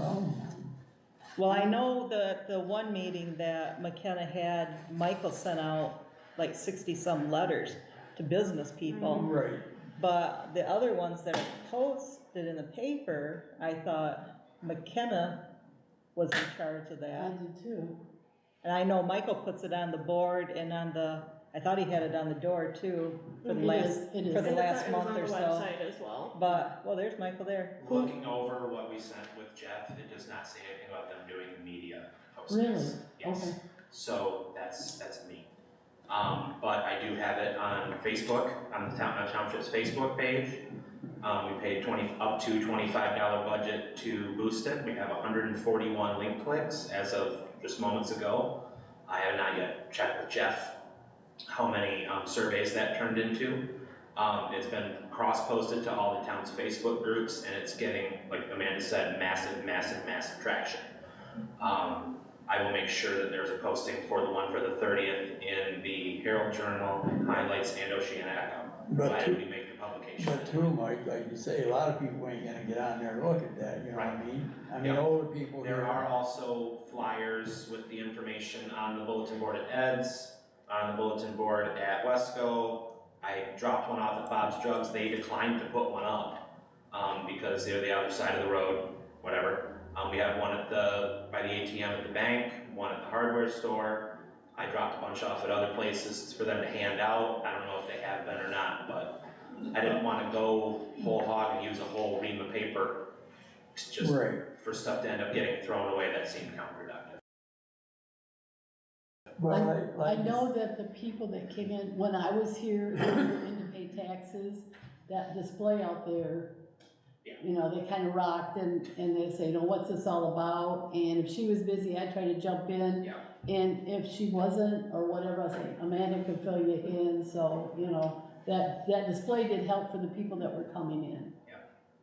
Well, I know the one meeting that McKenna had, Michael sent out like 60-some letters to business people. right, But the other ones that are posted in the paper, I thought McKenna was in charge of I that. did too. And I know Michael puts it on the board and on the, I thought he had it on the door too, for the It last, is, it is. for the And last it was month on or the so. website as well. But, well, there's Michael there. Looking over what we sent with Jeff, it does not say anything about them doing the media postings. Really? Yes. Okay. So that's me. But I do have it on Facebook, on the Township's Facebook page. We paid up to $25 budget to boost it. We have 141 link clicks as of just moments ago. I have not yet checked with Jeff how many surveys that turned into. It's been cross-posted to all the town's Facebook groups, and it's getting, like Amanda said, massive traction. I will make sure that there's a posting for the one for the 30th in the Herald Journal, Highlights, and Oceana Echo. Why did we make the publication? But too, Mike, like you say, a lot of people ain't gonna get on there and look at that, you know what I mean? I mean, Yep. older people There here. are also flyers with the information on the bulletin board at Ed's, on the bulletin board at Wesco. I dropped one off at Bob's Drugs. They declined to put one up because they're the other side of the road, whatever. We have one by the ATM at the bank, one at the hardware store. I dropped a bunch off at other places for them to hand out. I don't know if they have been or not, but I didn't want to go whole hog and use a whole ream of paper just for stuff to end up getting thrown away that seemed counterproductive. Well, I know that the people that came in, when I was here, they were in to pay taxes, that display out there, you know, they kind of rocked and they say, you know, what's this all about? And if she was busy, I'd try to jump in. Yeah. And if she wasn't, or whatever, I say, Amanda could fill you in, so, you know, that display did help for the people that were coming in.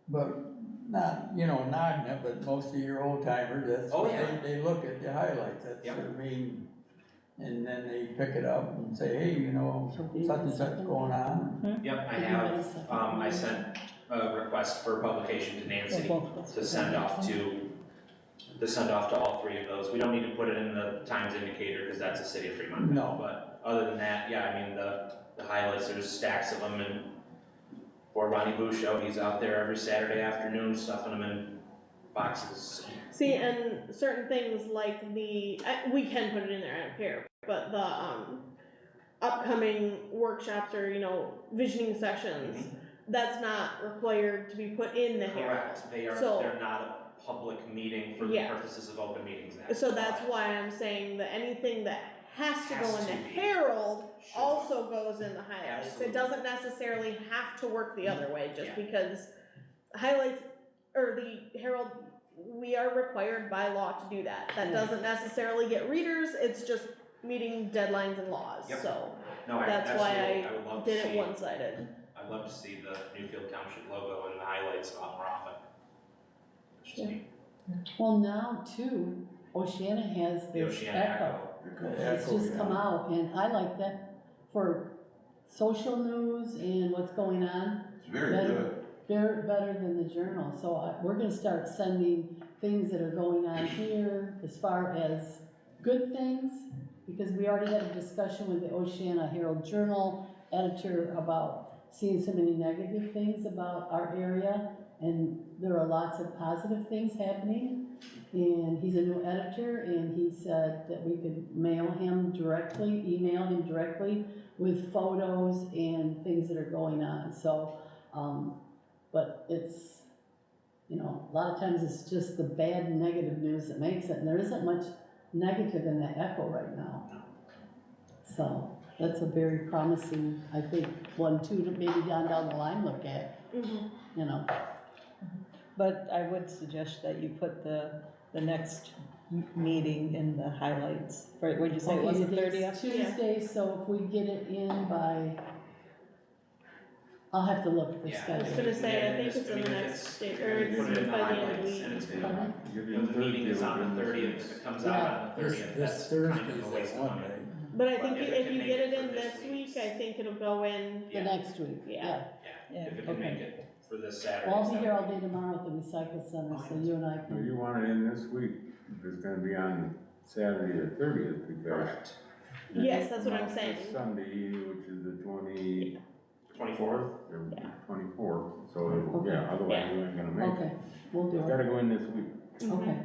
But not, you know, not, but most of your old timers, that's Oh, what yeah. they look at, the highlights, that's their main. And then they pick it up and say, hey, you know, such and such going on. Yep, I have, I sent a request for publication to Nancy to send off to all three of those. We don't need to put it in the Times Indicator because that's a City of Fremont. No. But other than that, yeah, I mean, the highlights, there's stacks of them, and poor Ronnie Bouchot, he's out there every Saturday afternoon stuffing them in boxes. See, and certain things like we can put it in there, I don't care, but the upcoming workshops or, you know, visioning sessions, that's not required to be put in the Herald. Correct, they're not a public meeting for the purposes of open meetings Act. So that's why I'm saying that anything that has to go in the Herald also goes in the highlights. Absolutely. It doesn't necessarily have to work the other way, just because highlights, or the Herald, we are required by law to do that. That doesn't necessarily get readers, it's just meeting deadlines and laws, so. No, That's why would love I to did it see- one-sided. I'd love to see the Newfield Township logo in the highlights a lot more often. It's just me. Well, now too, Oceana has The this Oceana echo. It's just come out, and I like that for social news and what's going on. It's very better- good. They're better than the Journal, so we're gonna start sending things that are going on here as far as good things, because we already had a discussion with the Oceana Herald Journal editor about seeing so many negative things about our area, and there are lots of positive things happening. And he's a new editor, and he said that we could email him directly with photos and things that are going on, so, but it's, you know, a lot of times it's just the bad negative news that makes it, and there isn't much negative in the Echo right now. So, that's a very promising, I think, one too, to maybe down the line look at, you know. But I would suggest that you put the next meeting in the highlights. For, what'd you say, it was the 30th? Tuesday, so if we get it in by, I'll have to look at the schedule. I was gonna say, I think it's in the next day, or it's Put it in the by the end of the highlights, week. and it's gonna, you know, the meeting is on the 30th, if it comes out on the 30th, This that's kind of Thursday's a waste that of one, money. right? But I think But if if it can you make get it it in for this this week, I think it'll go in. The next week, yeah. Yeah, if it can make it for this Saturday. Well, I'll be here all day tomorrow at the recycle center, so you and I So can. you want it in this week, if it's gonna be on Saturday the 30th, because. Correct. Yes, that's what I'm saying. Sunday, which is the 24th? or 24th, so, yeah, otherwise you ain't gonna make it. Okay, we'll do It's it. gotta go in this week. Okay.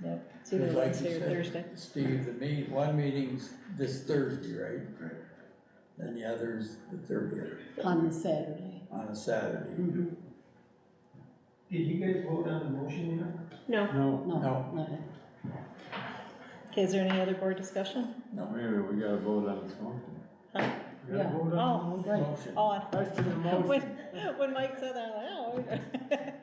Yep, it's either Like you Wednesday or said, Thursday. Steve, one meeting's this Thursday, right? and the other's the 30th, On the Saturday. on a Saturday. Mhm. Did you guys vote on the motion yet? No. No, No, no, not yet. Okay, is there any other board discussion? Wait a minute, we gotta vote on this one. we gotta Yeah. vote on the right. motion. Oh, Question the motion. when Mike said that, I'm like,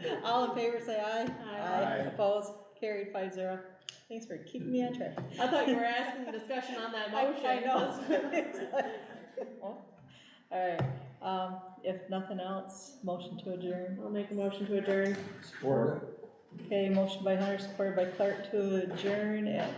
oh. All in favor, say aye. Aye. Opposed, carried 5-0. Thanks for keeping me on track. I thought you were asking the discussion on that motion. I know. It's like, oh. All right, if nothing else, motion to adjourn. I'll make a motion to adjourn. Support. Okay, motion by Hunter, supported by Clark to adjourn at